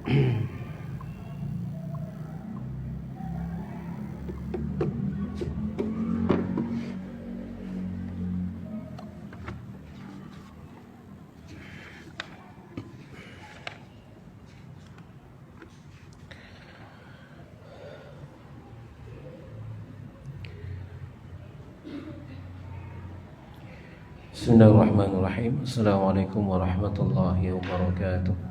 Bismillahirrahmanirrahim. Assalamualaikum warahmatullahi wabarakatuh.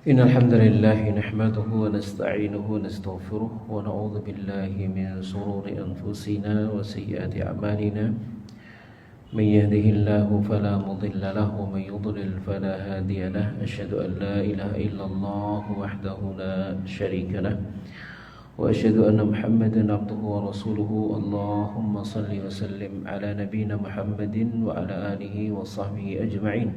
Innal hamdalillah nahmaduhu wa nasta'inuhu wa nastaghfiruh wa na'udzu billahi min shururi anfusina wa sayyiati a'malina. May yahdihillahu fala mudilla lahu wa may yudlil fala hadiya lahu. Asyhadu an la ilaha illallah wahdahu la syarika lahu. وأشهد أن محمدا عبده ورسوله اللهم صل وسلم على نبينا محمد وعلى آله وصحبه أجمعين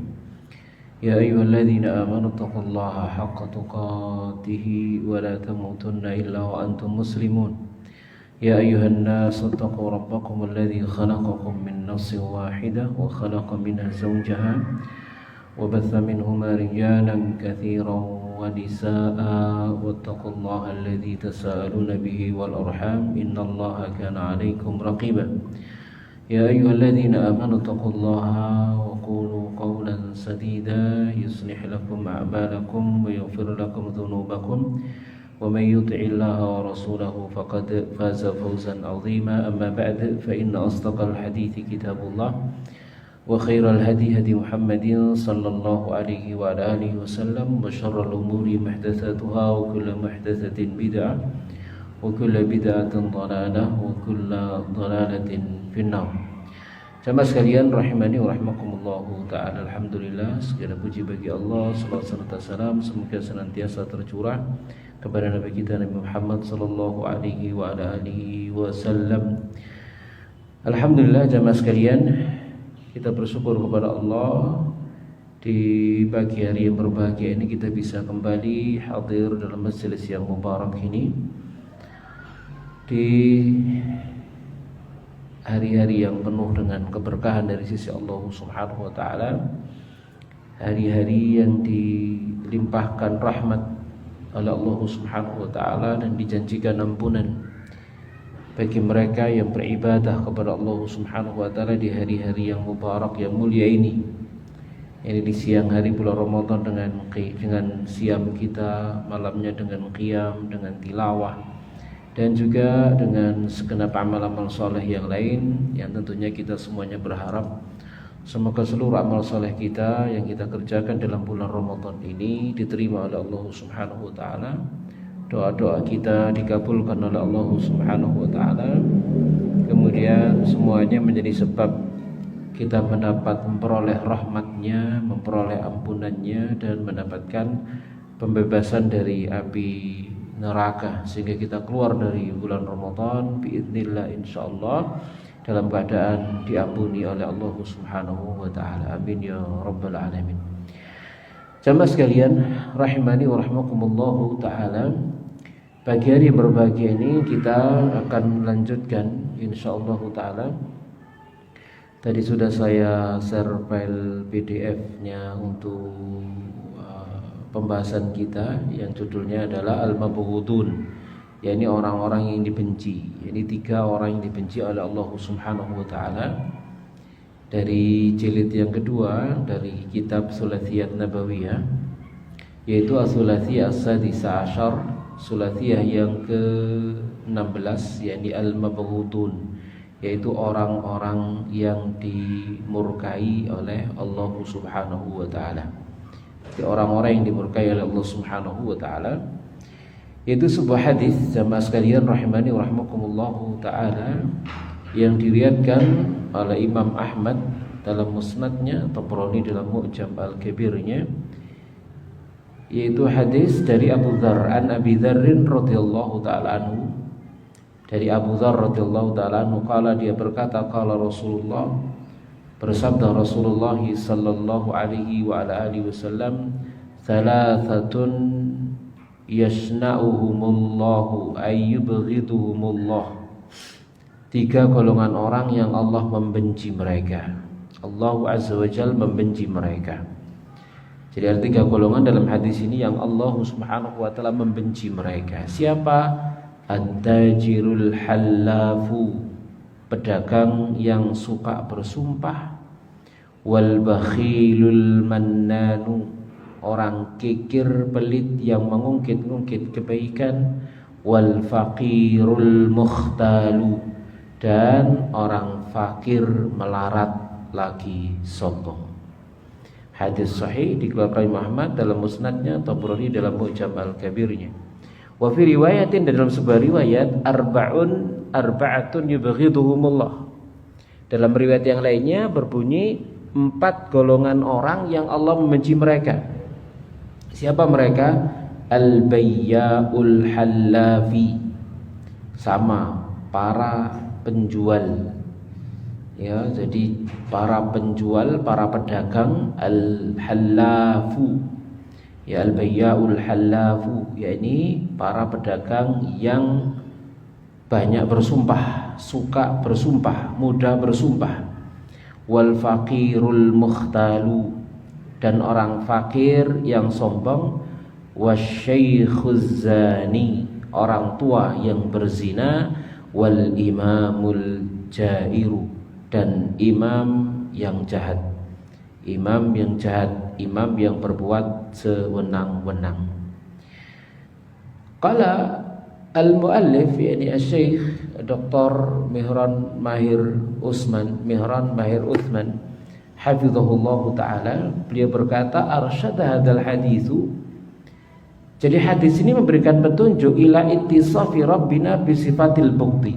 يا أيها الذين آمنوا اتقوا الله حق تقاته ولا تموتن إلا وأنتم مسلمون يا أيها الناس اتقوا ربكم الذي خلقكم من نفس واحدة وخلق منها زوجها وبث منهما رجالا كثيرا ونساء واتقوا الله الذي تساءلون به والأرحام إن الله كان عليكم رقيبا يا أيها الذين آمنوا اتقوا الله وقولوا قولا سديدا يصلح لكم أعمالكم ويغفر لكم ذنوبكم ومن يطع الله ورسوله فقد فاز فوزا عظيما أما بعد فإن أصدق الحديث كتاب الله وخير الهدي هدي محمد صلى الله عليه وعلى آله وسلم وشر الأمور محدثاتها وكل محدثة بدعة وكل بدعة ضلالة وكل ضلالة في النار. Jamaah sekalian rahimani wa rahimakumullahu ta'ala. Alhamdulillah, segala puji bagi Allah, salawat serta salam semoga senantiasa tercurah kepada Nabi kita Nabi Muhammad sallallahu alaihi wa ala alihi wasallam. Alhamdulillah jamaah sekalian, kita bersyukur kepada Allah di pagi hari yang berbahagia ini kita bisa kembali hadir dalam majelis yang mubarak ini di hari-hari yang penuh dengan keberkahan dari sisi Allah Subhanahu wa taala, hari-hari yang dilimpahkan rahmat oleh Allah Subhanahu wa taala dan dijanjikan ampunan bagi mereka yang beribadah kepada Allah Subhanahu wa taala di hari-hari yang mubarak yang mulia ini. Ini di siang hari bulan Ramadan dengan siam kita, malamnya dengan qiyam, dengan tilawah, dan juga dengan segenap amal-amal soleh yang lain yang tentunya kita semuanya berharap semoga seluruh amal soleh kita yang kita kerjakan dalam bulan Ramadan ini diterima oleh Allah Subhanahu wa taala. Doa-doa kita dikabulkan oleh Allah Subhanahu wa taala. Kemudian semuanya menjadi sebab kita memperoleh rahmatnya, memperoleh ampunannya, dan mendapatkan pembebasan dari api neraka sehingga kita keluar dari bulan Ramadan biidznillah insyaallah dalam keadaan diampuni oleh Allah Subhanahu wa taala. Amin ya rabbal alamin. Jamaah sekalian rahimani wa rahimakumullahu taala, pagi hari yang berbahagia ini kita akan melanjutkan insyaallah taala. Tadi sudah saya share file PDF-nya untuk pembahasan kita yang judulnya adalah Al-Mabghudun, yakni orang-orang yang dibenci. Ini 3 orang yang dibenci oleh Allah Subhanahu wa taala. Dari jilid yang kedua dari kitab Sulathiyat Nabawiyah, yaitu As-Sulathiyah As-Sadisa Asyar, Sulathiyah yang ke-16, yakni Al-Mabghudun, yaitu orang-orang yang dimurkai oleh Allah Subhanahu wa taala. Orang-orang yang dimurkai oleh Allah Subhanahu wa taala, yaitu sebuah hadis jamaah sekalian rahimani wa rahimakumullahu taala yang diriwayatkan oleh Imam Ahmad dalam musnadnya, Tabrani dalam Mu'jam Al-Kabirnya, yaitu hadis dari Abu Dzar an Abi Dzar radhiyallahu taala anhu. Dari Abu Dzar radhiyallahu taala anhu qala, dia berkata, qala Rasulullah, bersabda Rasulullah sallallahu alaihi wa ala alihi wasallam, thalathatun yasna'uhumullahu ayyubghiduhumullah. 3 golongan orang yang Allah membenci mereka. Allah Azza wa Jalla membenci mereka. Jadi ada 3 golongan dalam hadis ini yang Allah Subhanahu wa taala membenci mereka. Siapa? At-tajirul hallafu, pedagang yang suka bersumpah. Wal bakhilul mannanu, orang kikir pelit yang mengungkit-ungkit kebaikan. Wal faqirul mukhtalu, dan orang fakir melarat lagi sombong. Hadis sahih dikeluarkan Muhammad dalam musnadnya, Tabrani dalam Mu'jam al-Kabirnya. Wa fi riwayatin, dalam sebuah riwayat, arba'atun yubghiduhumullah. Dalam riwayat yang lainnya berbunyi 4 golongan orang yang Allah membenci mereka. Siapa mereka? Al-bayya'ul hallafi, sama para penjual. Ya, jadi para penjual, para pedagang, al-hallafu. Ya, al-bayya'ul hallafu, yakni para pedagang yang banyak bersumpah, suka bersumpah, mudah bersumpah. Wal faqirul mukhtalu, dan orang fakir yang sombong. Wasyaikhuz zani, orang tua yang berzina. Wal imamul jairu, dan imam yang jahat. Imam yang jahat, imam yang berbuat sewenang-wenang. Qala al-muallif, yakni Syekh Dr. Mihran Mahir Utsman, hafizahullah taala, beliau berkata, arsyada hadzal haditsu, jadi hadis ini memberikan petunjuk ila ittisafi rabbina bi sifatil bukti,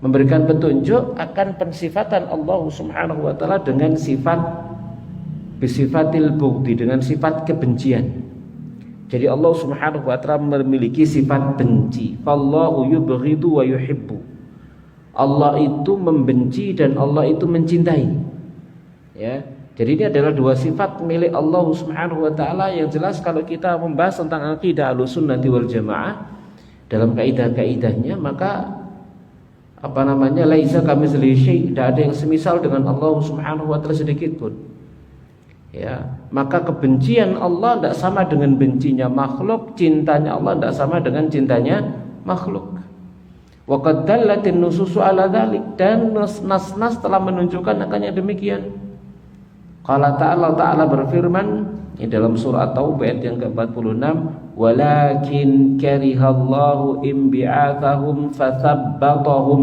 memberikan petunjuk akan pensifatan Allah Subhanahu wa taala dengan sifat bisifatil bukti, dengan sifat kebencian. Jadi Allah Subhanahu wa taala memiliki sifat benci. Fallahu yubghidu wa yuhibbu. Allah itu membenci dan Allah itu mencintai. Ya. Jadi ini adalah 2 sifat milik Allah Subhanahu wa taala yang jelas kalau kita membahas tentang akidah Ahlussunnah wal Jamaah dalam kaidah-kaidahnya, maka laisa kamitslihi syai', tidak ada yang semisal dengan Allah Subhanahu wa taala sedikit pun. Ya, maka kebencian Allah tidak sama dengan bencinya makhluk, cintanya Allah tidak sama dengan cintanya makhluk. Wa qad dallatin nususu ala dzalik, dan nas-nas telah menunjukkan akan yang demikian. Qala ta'ala berfirman di dalam surah Taubah ayat yang ke-46, walakin karihallahu imbi'athahum fathabbatahum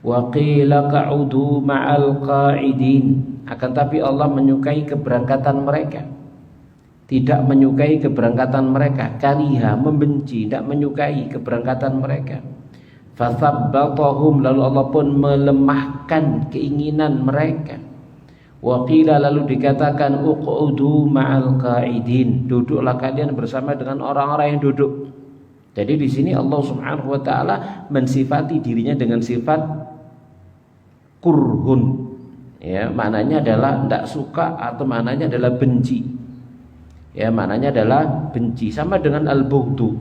wa qila qa'udu ma'al qa'idin. Akan tapi Allah menyukai keberangkatan mereka, tidak menyukai keberangkatan mereka. Kariha, membenci, tidak menyukai keberangkatan mereka. Fathabbatahum, lalu Allah pun melemahkan keinginan mereka. Waqila, lalu dikatakan uqudu ma'al qa'idin, duduklah kalian bersama dengan orang-orang yang duduk. Jadi di sini Allah Subhanahu wa taala mensifati dirinya dengan sifat kurhun. Ya, maknanya adalah tidak suka atau maknanya adalah benci. Ya, maknanya adalah benci, sama dengan al-bughdu.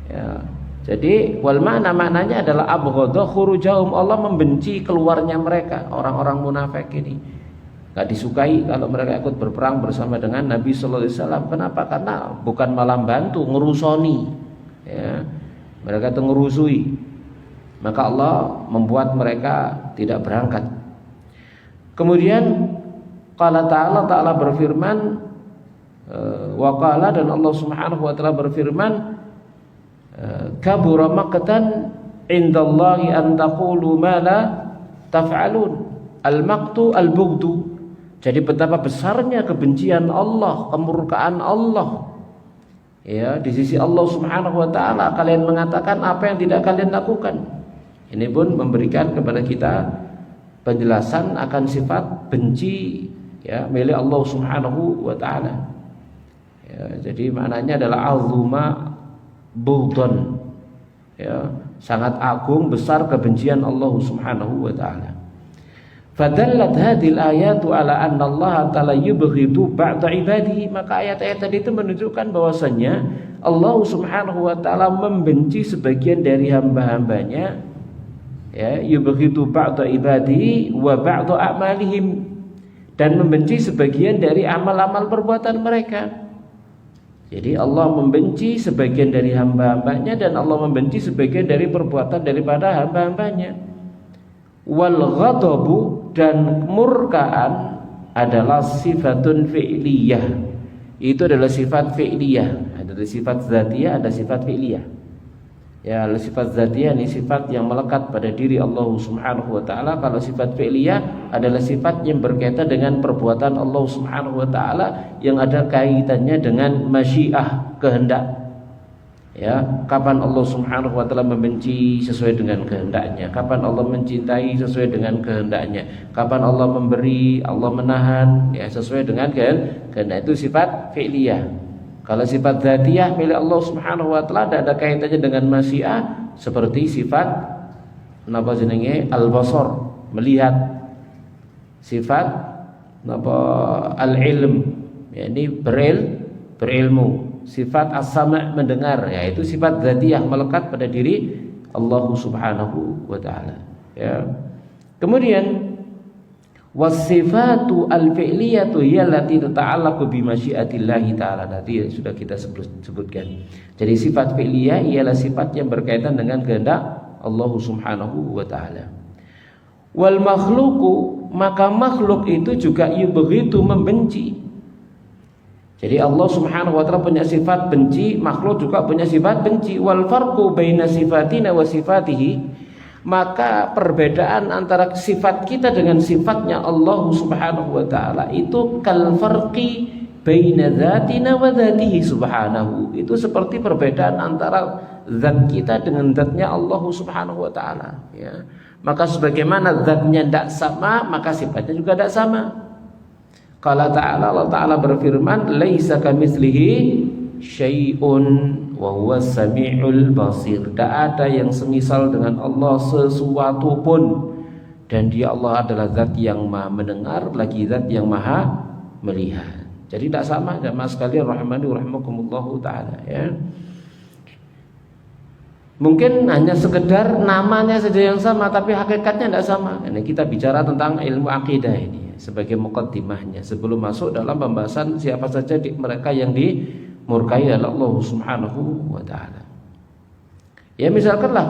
Ya. Jadi wal maknanya adalah abghadha khurujahum, Allah membenci keluarnya mereka, orang-orang munafik ini. Enggak disukai kalau mereka ikut berperang bersama dengan Nabi sallallahu alaihi wasallam. Kenapa? Karena bukan malah bantu, ngerusoni. Ya. Mereka itu ngerusui. Maka Allah membuat mereka tidak berangkat. Kemudian qala ta'ala berfirman, wa qala, dan Allah Subhanahu wa taala berfirman, kabura maqtan indallahi an taqulu ma la taf'alun. Al-maqtu al-bughdu. Jadi betapa besarnya kebencian Allah, kemurkaan Allah. Ya, di sisi Allah Subhanahu wa taala kalian mengatakan apa yang tidak kalian lakukan. Ini pun memberikan kepada kita penjelasan akan sifat benci, ya, milik Allah Subhanahu wa taala. Ya, jadi maknanya adalah azuma bughdan, ya, sangat agung besar kebencian Allah Subhanahu wa taala. Fadallat hadhil ayatu ala anna Allah ta'ala yubghidu ba'da ibadihi, maka ayat-ayat tadi itu menunjukkan bahwasanya Allah Subhanahu wa taala membenci sebagian dari hamba-hambanya, ya, yubghidu ba'da ibadihi wa ba'da a'malihim, dan membenci sebagian dari amal-amal perbuatan mereka. Jadi Allah membenci sebagian dari hamba-hambanya dan Allah membenci sebagian dari perbuatan daripada hamba-hambanya. Wal ghadabu, dan murkaan adalah sifatun fi'liyah. Itu adalah sifat fi'liyah. Ada sifat zatiyah, ada sifat fi'liyah. Ya, sifat zatiyah ini sifat yang melekat pada diri Allah Subhanahu wa taala. Kalau sifat fi'liyah adalah sifat yang berkaitan dengan perbuatan Allah Subhanahu wa taala yang ada kaitannya dengan masyiah, kehendak. Ya, kapan Allah Subhanahu wa taala membenci sesuai dengan kehendaknya, kapan Allah mencintai sesuai dengan kehendaknya, kapan Allah memberi, Allah menahan, ya sesuai dengan kehendak. Itu sifat fi'liyah. Kalau sifat dzatiyah milik Allah Subhanahu wa taala ada kaitannya dengan masyiah, seperti sifat napa jenenge al-basar, melihat. Sifat napa al-ilm, yakni berilmu. Sifat as-sama', mendengar, yaitu sifat dzatiyah melekat pada diri Allah Subhanahu wa taala, ya. Kemudian wasifatu al-fi'liyatu hiya allati tata'allaqu bi masyiatillahi ta'ala. Tadi sudah kita sebutkan. Jadi sifat fi'liyah ialah sifat yang berkaitan dengan kehendak Allah Subhanahu wa taala. Wal makhluqu, maka makhluk itu juga begitu membenci. Jadi Allah Subhanahu wa taala punya sifat benci, makhluk juga punya sifat benci. Wal farqu baina sifatina wa sifatihi, maka perbedaan antara sifat kita dengan sifatnya Allah Subhanahu wa taala itu kal farqi baina dzatina wa dzatihi subhanahu. Itu seperti perbedaan antara zat kita dengan zatnya Allah Subhanahu wa taala, ya. Maka sebagaimana zatnya tidak sama, maka sifatnya juga tidak sama. Qala ta'ala, Allah Ta'ala berfirman, laisa kamitslihi syai'un wa huwas sami'ul basir. Tidak ada yang semisal dengan Allah sesuatu pun, dan dia Allah adalah zat yang maha mendengar lagi zat yang maha melihat. Jadi tidak sama, jamaah sekalian rahimani wa rahimakumullahu taala, ya. Mungkin hanya sekedar namanya saja yang sama, tapi hakikatnya tidak sama. Ini kita bicara tentang ilmu akidah ini sebagai muqaddimahnya sebelum masuk dalam pembahasan siapa saja mereka yang dimurkai oleh Allah Subhanahu wa taala. Ya, misalkanlah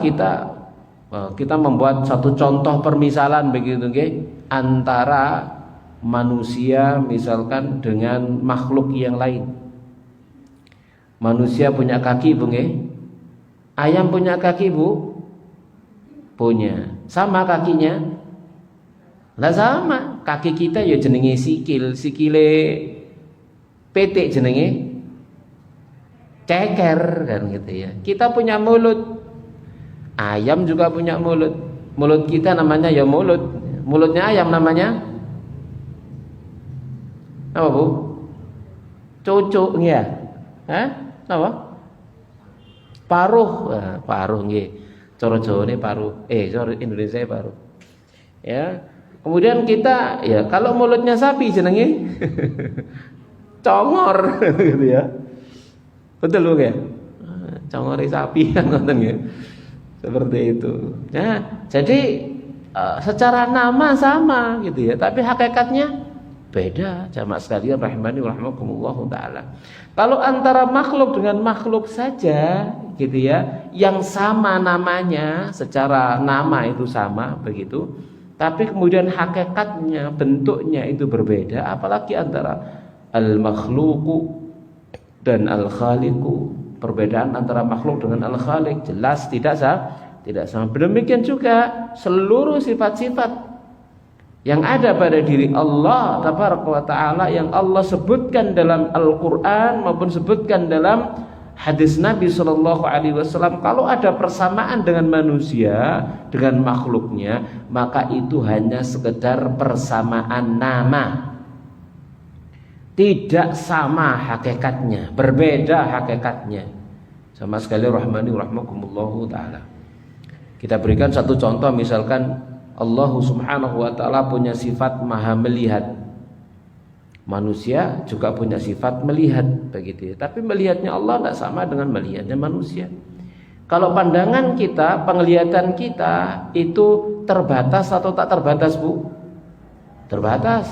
kita membuat satu contoh permisalan begitu nggih, antara manusia misalkan dengan makhluk yang lain. Manusia punya kaki, Bu nggih. Ayam punya kaki, Bu? Punya. Sama kakinya? Lah sama. Kaki kita ya jenenge sikile petik jenenge ceker kan gitu ya. Kita punya mulut. Ayam juga punya mulut. Mulut kita namanya ya mulut. Mulutnya ayam namanya apa, Bu? Cucuk ya. Hah? Apa? Paruh. Paruh nggih. Cara Jawane paruh. Cara Indonesia paruh. Ya. Kemudian kita, ya kalau mulutnya sapi jenenge congor gitu ya. Betul Bu ya? Congore sapi kan ngoten nggih. Seperti itu. Nah, jadi secara nama sama gitu ya, tapi hakikatnya beda. Jamaah sekalian rahimani wa rahimakumullahu taala. Kalau antara makhluk dengan makhluk saja gitu ya, yang sama namanya, secara nama itu sama begitu, tapi kemudian hakikatnya, bentuknya itu berbeda, apalagi antara al-makhluqu dan al-khaliqu. Perbedaan antara makhluk dengan al-khaliq jelas tidak sama. Demikian juga seluruh sifat-sifat yang ada pada diri Allah tabaraka wa taala yang Allah sebutkan dalam Al-Qur'an maupun sebutkan dalam hadis Nabi sallallahu alaihi wasallam, kalau ada persamaan dengan manusia, dengan makhluknya, maka itu hanya sekedar persamaan nama. Tidak sama hakikatnya, berbeda hakikatnya. Sama sekali rahmani rahmakumullahu taala. Kita berikan satu contoh, misalkan Allah Subhanahu wa taala punya sifat maha melihat. Manusia juga punya sifat melihat begitu ya. Tapi melihatnya Allah tidak sama dengan melihatnya manusia. Kalau pandangan kita, penglihatan kita itu terbatas atau tak terbatas, Bu? Terbatas.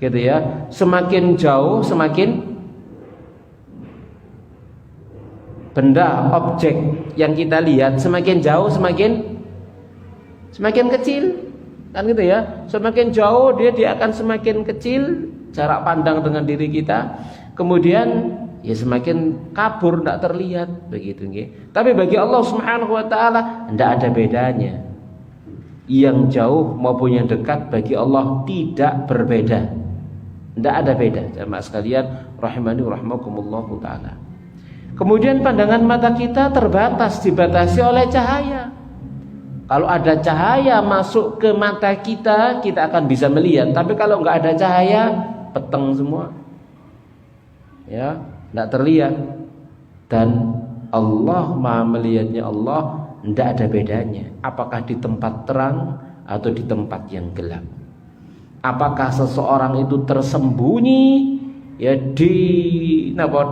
gitu ya. Semakin jauh, semakin benda, objek yang kita lihat semakin jauh, semakin kecil, kan gitu ya. Semakin jauh dia akan semakin kecil jarak pandang dengan diri kita. Kemudian ya semakin kabur, tidak terlihat begitu nggih. Tapi bagi Allah Subhanahu wa taala tidak ada bedanya. Yang jauh maupun yang dekat bagi Allah tidak berbeda. Tidak ada beda. Jamaah sekalian rahimani rahimakumullahu taala. Kemudian pandangan mata kita terbatas, dibatasi oleh cahaya. Kalau ada cahaya masuk ke mata kita, kita akan bisa melihat. Tapi kalau nggak ada cahaya, peteng semua. Ya, tidak terlihat. Dan Allah Maha melihatnya Allah tidak ada bedanya. Apakah di tempat terang atau di tempat yang gelap. Apakah seseorang itu tersembunyi ya di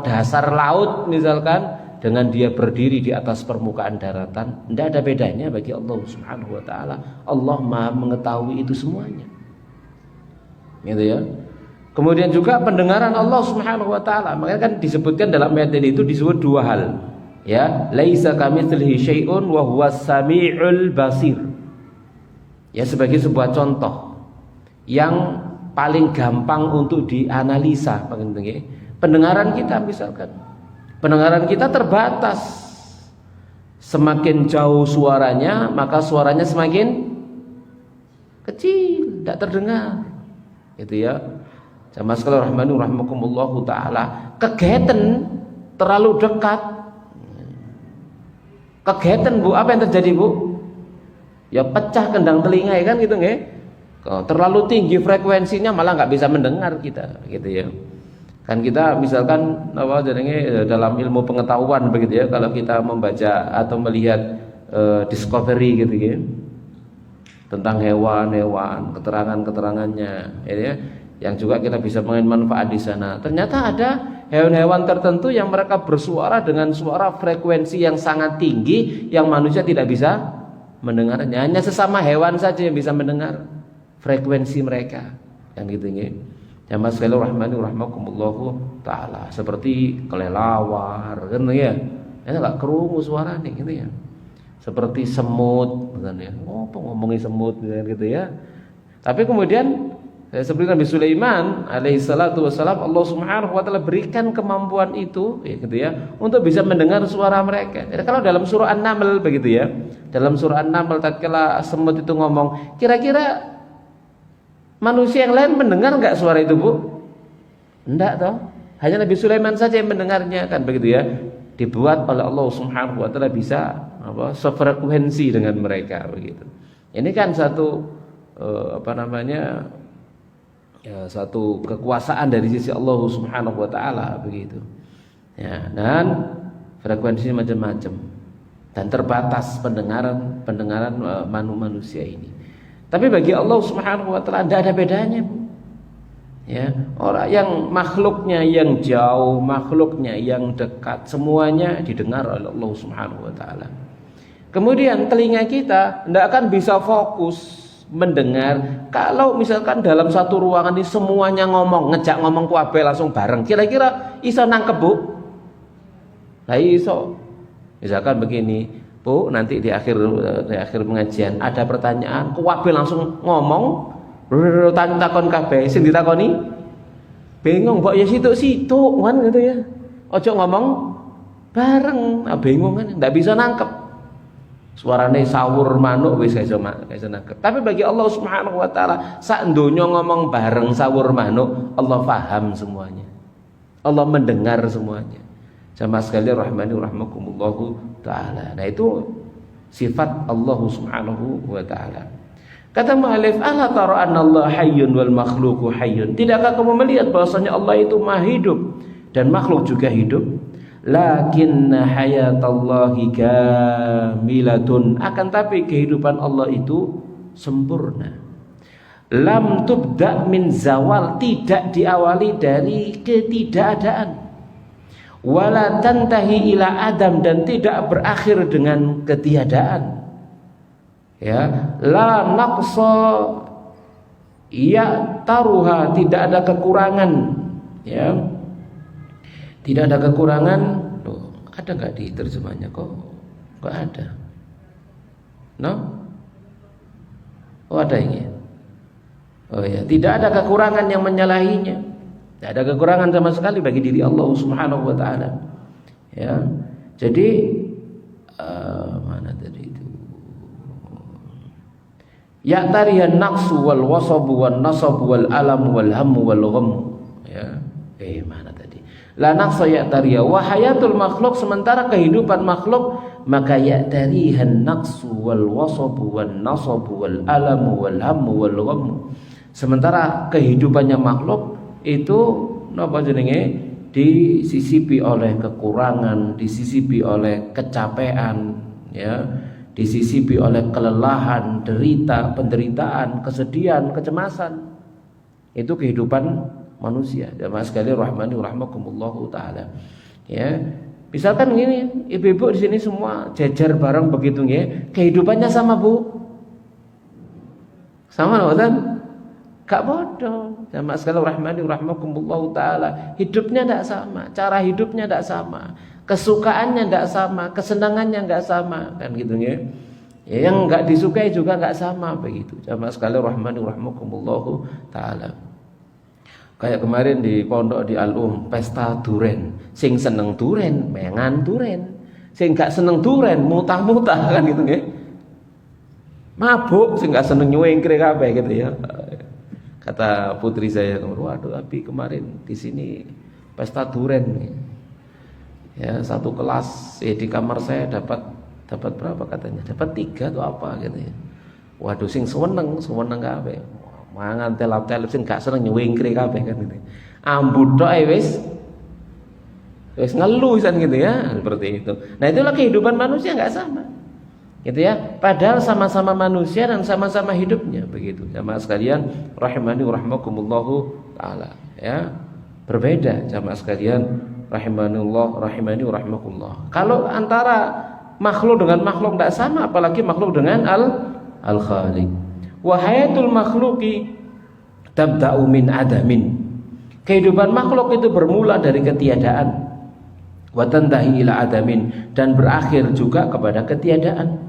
dasar laut misalkan, dengan dia berdiri di atas permukaan daratan, tidak ada bedanya bagi Allah Subhanahu wa taala. Allah Maha mengetahui itu semuanya. Gitu ya. Kemudian juga pendengaran Allah Subhanahu wa taala. Makanya kan disebutkan dalam ayat ini itu disebut dua hal. Ya, laisa kamitslihi syai'un wa huwas samiul basir. Ya, sebagai sebuah contoh yang paling gampang untuk dianalisa, pendengaran kita misalkan. Pendengaran kita terbatas. Semakin jauh suaranya, maka suaranya semakin kecil, tidak terdengar. Gitu ya. Jamaah sekalian rahmani rahimakumullahu taala. Kegiatan terlalu dekat. Kegiatan Bu, apa yang terjadi Bu? Ya pecah kendang telinga ya kan gitu nggih. Terlalu tinggi frekuensinya malah nggak bisa mendengar kita, gitu ya. Kan kita misalkan dalam ilmu pengetahuan begitu ya, kalau kita membaca atau melihat discovery gitu ya, tentang hewan-hewan, keterangannya, ya, yang juga kita bisa mengambil manfaat di sana. Ternyata ada hewan-hewan tertentu yang mereka bersuara dengan suara frekuensi yang sangat tinggi, yang manusia tidak bisa mendengarnya. Hanya sesama hewan saja yang bisa mendengar frekuensi mereka, kan gitu ya. Jamaah sekalian rahmani rahimakumullahu taala, seperti kelelawar kan ya. Ini enggak kerungu suaranya gitu ya. Seperti semut misalnya. Oh, ngomongin semut gitu ya. Tapi kemudian seperti Nabi Sulaiman alaihi salatu wassalam, Allah Subhanahu wa taala berikan kemampuan itu ya, gitu ya, untuk bisa mendengar suara mereka. Jadi kalau dalam surah An-Naml begitu ya. Dalam surah An-Naml tatkala semut itu ngomong, kira-kira manusia yang lain mendengar enggak suara itu Bu? Enggak toh. Hanya Nabi Sulaiman saja yang mendengarnya, kan begitu ya. Dibuat oleh Allah Subhanahu wa taala bisa sefrekuensi dengan mereka begitu. Ini kan satu satu kekuasaan dari sisi Allah Subhanahu wa taala begitu. Ya, dan frekuensinya macam-macam dan terbatas pendengaran manusia ini. Tapi bagi Allah Subhanahu wa taala tidak ada bedanya, Bu. Ya, orang yang makhluknya yang jauh, makhluknya yang dekat, semuanya didengar oleh Allah Subhanahu wa taala. Kemudian telinga kita tidak akan bisa fokus mendengar kalau misalkan dalam satu ruangan ini semuanya ngejak ngomong kuabe langsung bareng. Kira-kira iso nangkep, Bu? Lah iso. Misalkan begini, Bu, nanti di akhir pengajian ada pertanyaan, kuwabe langsung ngomong, takon kabeh, sing ditakoni bingung, mbok ya situ kan gitu ya. Ojo ngomong bareng, bingung kan, enggak bisa nangkep. Suarane sawur manuk wis iso nangkep. Tapi bagi Allah Subhanahu wa taala, sak donya ngomong bareng sawur manuk, Allah paham semuanya. Allah mendengar semuanya. Jamaah sekalian rahmani rahimakumullahu taala. Nah, itu sifat Allah Subhanahu wa taala. Kata mu'allif, "Ala tara anna Allah hayyun wal makhluqu hayyun." Tidakkah kamu melihat bahwasanya Allah itu Maha hidup dan makhluk juga hidup? Lakinna hayatallahi kamilatun. Akan tapi kehidupan Allah itu sempurna. Lam tubda min zawal, tidak diawali dari ketidakadaan. Wala tantahi ila adam, dan tidak berakhir dengan ketiadaan. Ya, la naqsa Ya taruha, tidak ada kekurangan, ya. Tidak ada kekurangan. Loh, ada enggak di terjemahnya kok? Enggak ada. No? Oh, ada ini. Oh ya, tidak ada kekurangan yang menyalahinya. Tidak ada kekurangan sama sekali bagi diri Allah Subhanahu wa taala. Ya. Jadi mana tadi itu? Ya tarihan naqsu wal wasabu wan nasabu wal alam wal hammu wal gham. Ya. Mana tadi? La naqsa ya tariya wa hayatul makhluk, sementara kehidupan makhluk maka ya tarihan naqsu wal wasabu wan nasabu wal alam wal hammu wal gham. Sementara kehidupannya makhluk itu napa jenenge disisipi oleh kekurangan, disisipi oleh kecapean, ya, disisipi oleh kelelahan, derita, penderitaan, kesedihan, kecemasan. Itu kehidupan manusia. Jamaah sekalian rahmani rahmakumullahu taala. Ya. Misalkan gini, ibu-ibu di sini semua jajar bareng begitu nggih, kehidupannya sama, Bu? Sama enggak? Gak bodoh. Jamaah sekalian rahmani rahmakumullahu taala. Hidupnya tidak sama, cara hidupnya tidak sama, kesukaannya tidak sama, kesenangannya tidak sama, kan gitu ya. Yang enggak disukai juga enggak sama begitu. Jamaah sekalian rahmani rahmakumullahu taala. Kayak kemarin di pondok di Al-Um, pesta duren. Sing seneng duren, mengan duren. Sing gak seneng duren, mutah-mutah, kan gitu ya. Mabuk, sing gak seneng nyuwengkre kabeh gitu ya. Kata putri saya, waduh Abi kemarin di sini pesta duren, ya satu kelas di kamar saya dapat berapa katanya? Dapat 3 atau apa gitu ya. Waduh sing seneng kabeh. Mangan telap-telap sing gak seneng nyuwingkre kabeh kan gitu. Ambut tok wis ngeluh kan gitu ya, seperti itu. Nah, itulah kehidupan manusia enggak sama. Gitu ya, padahal sama-sama manusia dan sama-sama hidupnya begitu. Jamaah sekalian rahimani rahmakumullahu taala, ya. Berbeda jamaah sekalian rahimani rahmakumullah. Kalau antara makhluk dengan makhluk tidak sama, apalagi makhluk dengan al-khaliq. Wa hayatul makhluqi tabda'u min adamin. Kehidupan makhluk itu bermula dari ketiadaan. Wa tantahi ila adamin, dan berakhir juga kepada ketiadaan.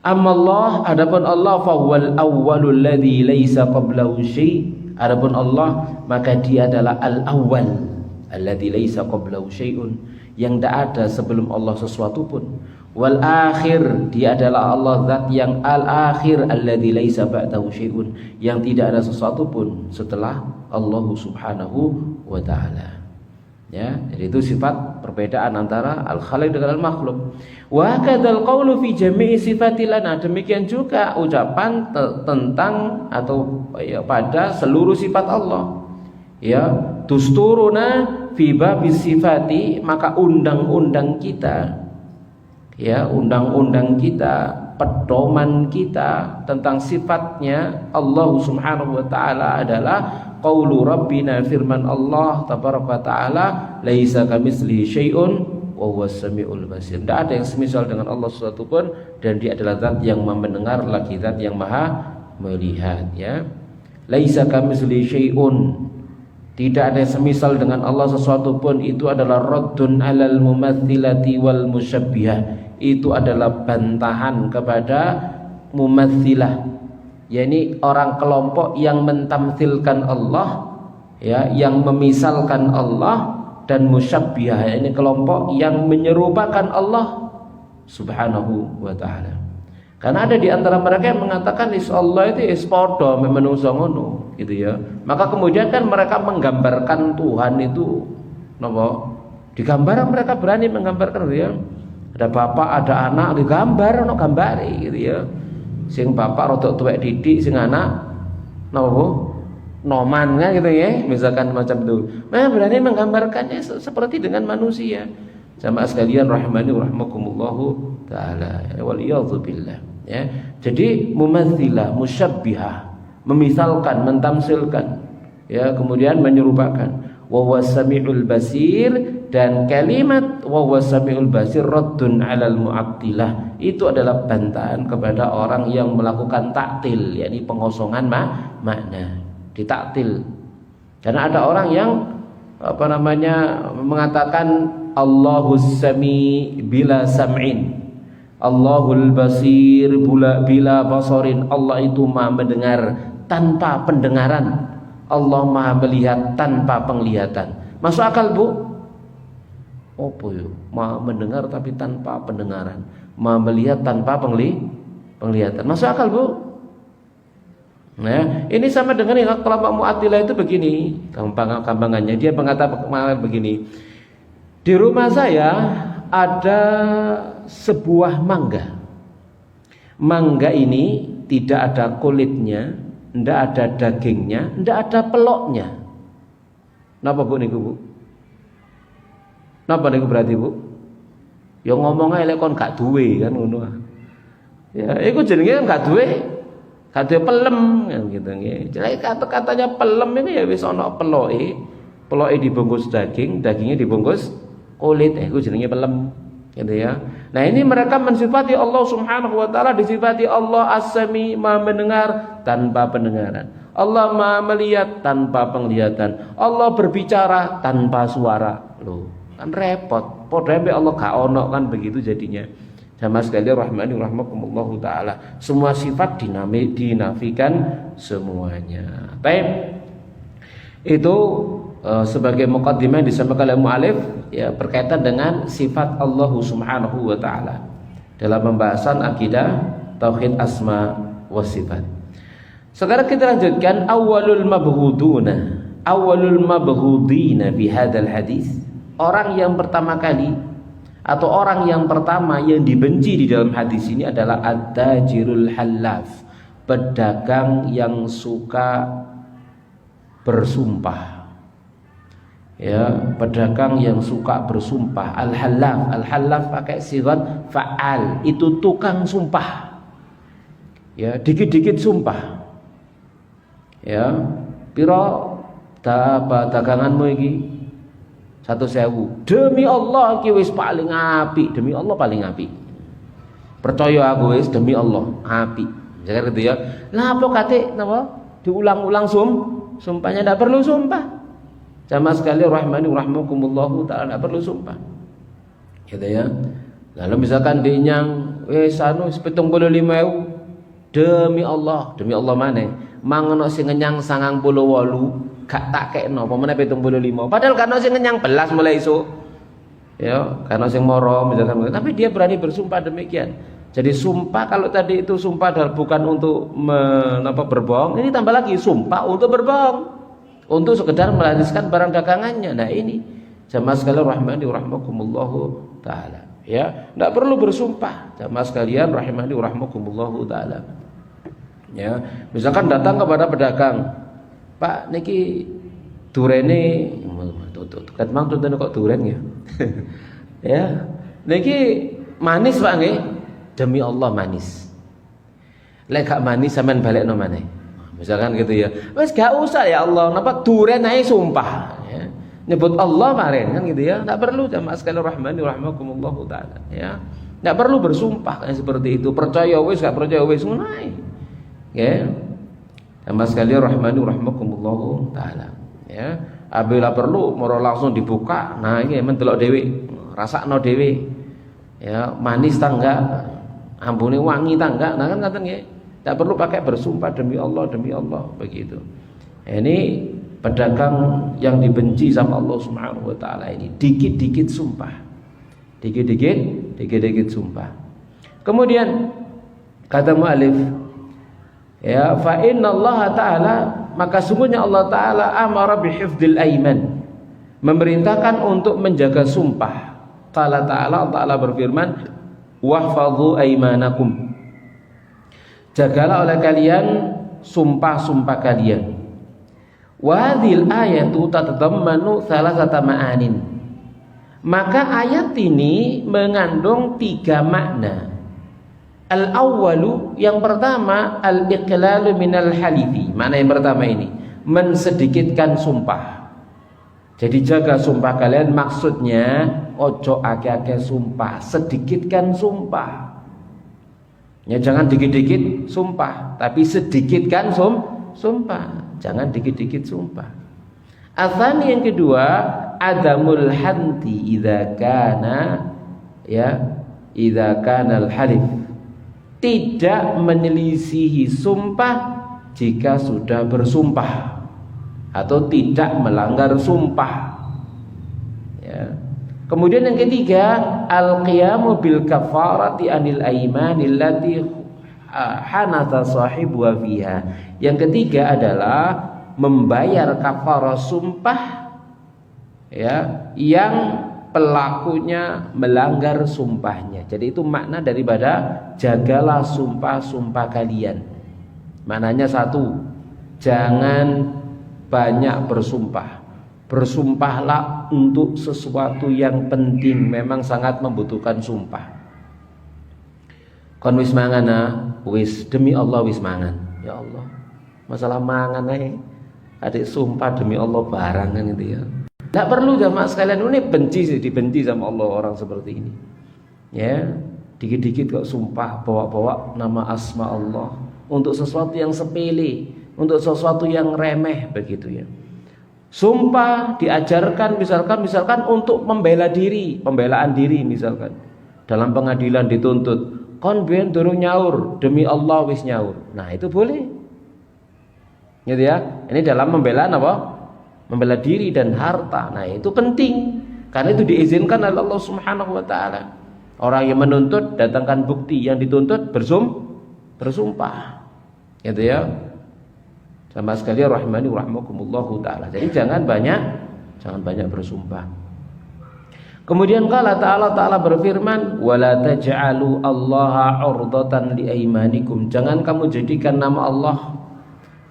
Ammallah, adapun Allah, fawwal awwalul ladzi laisa qablahu syai'. Adapun Allah, maka dia adalah al-awwal alladzi laisa qablahu syai'un, yang tidak ada sebelum Allah sesuatu pun. Wal akhir, dia adalah Allah zat yang al-akhir alladzi laisa ba'dahu syai'un, yang tidak ada sesuatu pun setelah Allah Subhanahu wa taala. Ya, jadi itu sifat perbedaan antara al-khaliq dengan al-makhluk. Wa kadzal qaulu fi jami'i sifatillah. Nah, demikian juga ucapan tentang atau ya, pada seluruh sifat Allah. Ya, tusturuna fi babis sifati, maka undang-undang kita, ya, undang-undang kita, pedoman kita tentang sifatnya Allah Subhanahu wa taala adalah qaulu rabbina, firman Allah tabaraka taala, laisa kamitslihi syai'un wa huwas samiul basir. Tidak ada yang semisal dengan Allah sesuatu pun, dan dia adalah zat yang mendengar lagi zat yang maha melihat, ya. Laisa kamitslihi syai'un, tidak ada yang semisal dengan Allah sesuatu pun. Itu adalah raddun alal mumatsilati wal musyabbihah. Itu adalah bantahan kepada mumatsilah, yakni orang kelompok yang mentamtsilkan Allah, ya, yang memisalkan Allah, dan musyabbihah, ini kelompok yang menyerupakan Allah Subhanahu wa taala. Karena ada di antara mereka yang mengatakan Allah itu padha menungso ngono, gitu ya. Maka kemudian kan mereka menggambarkan Tuhan itu napa? Digambar, mereka berani menggambarkan, gitu ya. Ada bapak, ada anak, digambar ono gambare, gitu ya. Sing bapak rodok tuwek didik, sing anak napa? Noman, kan gitu ya. Misalkan macam itu. Nah, berani menggambarkannya seperti dengan manusia. Jamaah sekalian rahimani rahmakumullahu taala. Waliyadzu billah. Ya. Jadi mumatsilah, musyabbihah, memisalkan, mentamsilkan, ya, kemudian menyerupakan. wa huwas samiul basir, dan kalimat wa huwas samiul basir raddun 'alal mu'attilah, itu adalah bantahan kepada orang yang melakukan taktil, yakni pengosongan makna, ditaktil. Karena ada orang yang mengatakan Allahus sami bila sam'in, Allahul basir bila basarin, Allah itu maha mendengar tanpa pendengaran, Allah maha melihat tanpa penglihatan. Masuk akal, Bu? Apa yo? Maha mendengar tapi tanpa pendengaran, maha melihat tanpa penglihatan. Masuk akal, Bu? Nah, ini sama dengan kelompok Mu'attilah itu begini, gampangannya dia mengatakan begini. Di rumah saya ada sebuah mangga. Mangga ini tidak ada kulitnya, tidak ada dagingnya, tidak ada peloknya. Napa Bu niku, Bu? Napa niku berarti, Bu? Ya ngomong ae lek kon gak duwe kan ngono. Ya, iku jenenge gak duwe, gak duwe pelem kan gitu nggih. Jadi kata-katanya pelem itu ya wis ana peloke. Peloke dibungkus daging, dagingnya dibungkus kulit, iku jenenge pelem. Gitu ya. Nah, ini mereka mensifati Allah Subhanahu wa taala, disifati Allah As-Sami, maha mendengar tanpa pendengaran. Allah maha melihat tanpa penglihatan. Allah berbicara tanpa suara. Loh, kan repot. Podhe Allah gak ono kan begitu jadinya. Sama sekali rahmani rahmakumullahu taala. Semua sifat dinafikan semuanya. Baik. Itu sebagai muqaddimah yang disampaikan oleh mu'alif ya, berkaitan dengan sifat Allah Subhanahu wa taala dalam pembahasan akidah tauhid asma wa sifat. Sekarang kita lanjutkan awwalul mabghudina bi hadzal hadis. Orang yang pertama kali atau orang yang pertama yang dibenci di dalam hadis ini adalah at-tajirul halaf, pedagang yang suka bersumpah. Ya, pedagang yang suka bersumpah. Al-halaf pakai sigat fa'al, itu tukang sumpah. Ya, dikit-dikit sumpah. Ya, piro daganganmu iki 1.000. Demi Allah iki wis paling apik, demi Allah paling apik. Percaya aku wis demi Allah apik. Jangan gitu ya. Lah apa kate napa? Diulang-ulang sumpahnya ndak perlu sumpah. Sama sekali rahmani rahmakumullahu taala, perlu sumpah. Gitu ya. Lalu misalkan dinyang wis anu 75.000 demi Allah maneh. Mangono sing ngenyang 98 gak tak kekno, apa meneh 75. Padahal kan sing ngenyang belas mulai esuk. Ya, karena sing moro misalkan, tapi dia berani bersumpah demikian. Jadi sumpah kalau tadi itu sumpah bukan untuk berbohong, ini tambah lagi sumpah untuk berbohong. Untuk sekedar melariskan barang dagangannya. Nah, ini jamaah sekalian rahmani rahmakumullahu taala. Ya, enggak perlu bersumpah. Jamaah sekalian rahmani rahmakumullahu taala. Ya, misalkan datang kepada pedagang, "Pak, niki durene ket mang kok duren ya?" Ya. Niki manis, Pak nggih. Demi Allah manis. Lek gak manis sampean balekno maneh. Misalkan gitu ya, wes gak usah ya Allah, napa duren ae sumpah ya. Nyebut Allah kemarin kan gitu ya. Enggak perlu jamaah sekalian rahmani rahmakumullahu taala ya. Enggak perlu bersumpah kayak seperti itu. Percaya wes, gak percaya wes ngono ae. Ya. Jamaah sekalian rahmani rahmakumullahu taala ya. Apabila perlu moro langsung dibuka. Nah, iki mendelok dhewe, rasakno dhewe. Ya, manis ta enggak? Ambune wangi ta enggak? Nah kan ngoten nggih. Tak perlu pakai bersumpah demi Allah begitu. Ini pedagang yang dibenci sama Allah Subhanahu wa taala ini, dikit-dikit sumpah. Dikit-dikit sumpah. Kemudian kata mu'alif, ya fa innallaha ta'ala, maka sungguhnya Allah taala amara bihifdzil aiman, memerintahkan untuk menjaga sumpah. Qala ta'ala, Allah taala berfirman, wahfadzu aimanakum, jagalah oleh kalian sumpah-sumpah kalian. Wa hadhil ayatu tatadammanu thalathata ma'anin. Maka ayat ini mengandung 3 makna. Al-awwalu, yang pertama, al-iqlalu minal halifi. Makna yang pertama ini, mensedikitkan sumpah. Jadi jaga sumpah kalian, maksudnya ojo ake-ake sumpah, sedikitkan sumpah. Ya jangan dikit-dikit sumpah, tapi sedikitkan sumpah. Jangan dikit-dikit sumpah. Atsani yang kedua, adamul hanti idza kana al-halif. Tidak menyelisihi sumpah jika sudah bersumpah, atau tidak melanggar sumpah. Ya. Kemudian yang ketiga, al-qiyamu bil kafarati anil aimanil lati hanatha sahibuha fiha. Yang ketiga adalah membayar kafarah sumpah ya yang pelakunya melanggar sumpahnya. Jadi itu makna daripada jagalah sumpah-sumpah kalian. Maknanya satu, jangan banyak bersumpah. Bersumpahlah untuk sesuatu yang penting, memang sangat membutuhkan sumpah. Kon wis mangan wis demi Allah wis mangan. Ya Allah, masalah mangan adik sumpah demi Allah barangan itu ya. Tidak perlu jamaah sekalian, ini dibenci sama Allah orang seperti ini. Ya, dikit-dikit kok sumpah bawa-bawa nama asma Allah untuk sesuatu yang sepele, untuk sesuatu yang remeh begitu ya. Sumpah diajarkan misalkan untuk membela diri, pembelaan diri misalkan. Dalam pengadilan dituntut, kon ben durung nyaur, demi Allah wis nyaur. Nah, itu boleh. Gitu ya. Ini dalam pembelaan apa? Membela diri dan harta. Nah, itu penting. Karena itu diizinkan oleh Allah Subhanahu wa taala. Orang yang menuntut datangkan bukti, yang dituntut bersumpah. Gitu ya. Sama sekali rahmani rahmakumullahu taala. Jadi jangan banyak bersumpah. Kemudian qala ta'ala berfirman, wala taj'alu Allaha 'urdatan liaimanikum. Jangan kamu jadikan nama Allah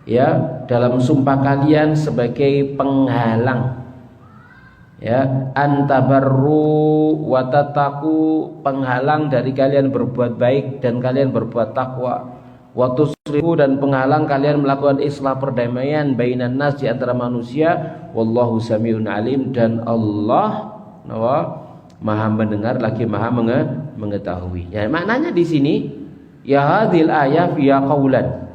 ya dalam sumpah kalian sebagai penghalang. Ya, antabarru wa tattaqu, penghalang dari kalian berbuat baik dan kalian berbuat takwa. Wa tuslihu, dan penghalang kalian melakukan islah perdamaian bainan nas, di antara manusia. Wallahu samiun alim, dan Allah Maha mendengar lagi Maha mengetahui. Ya, maknanya di sini ya hadhil ayat fiya qaulan.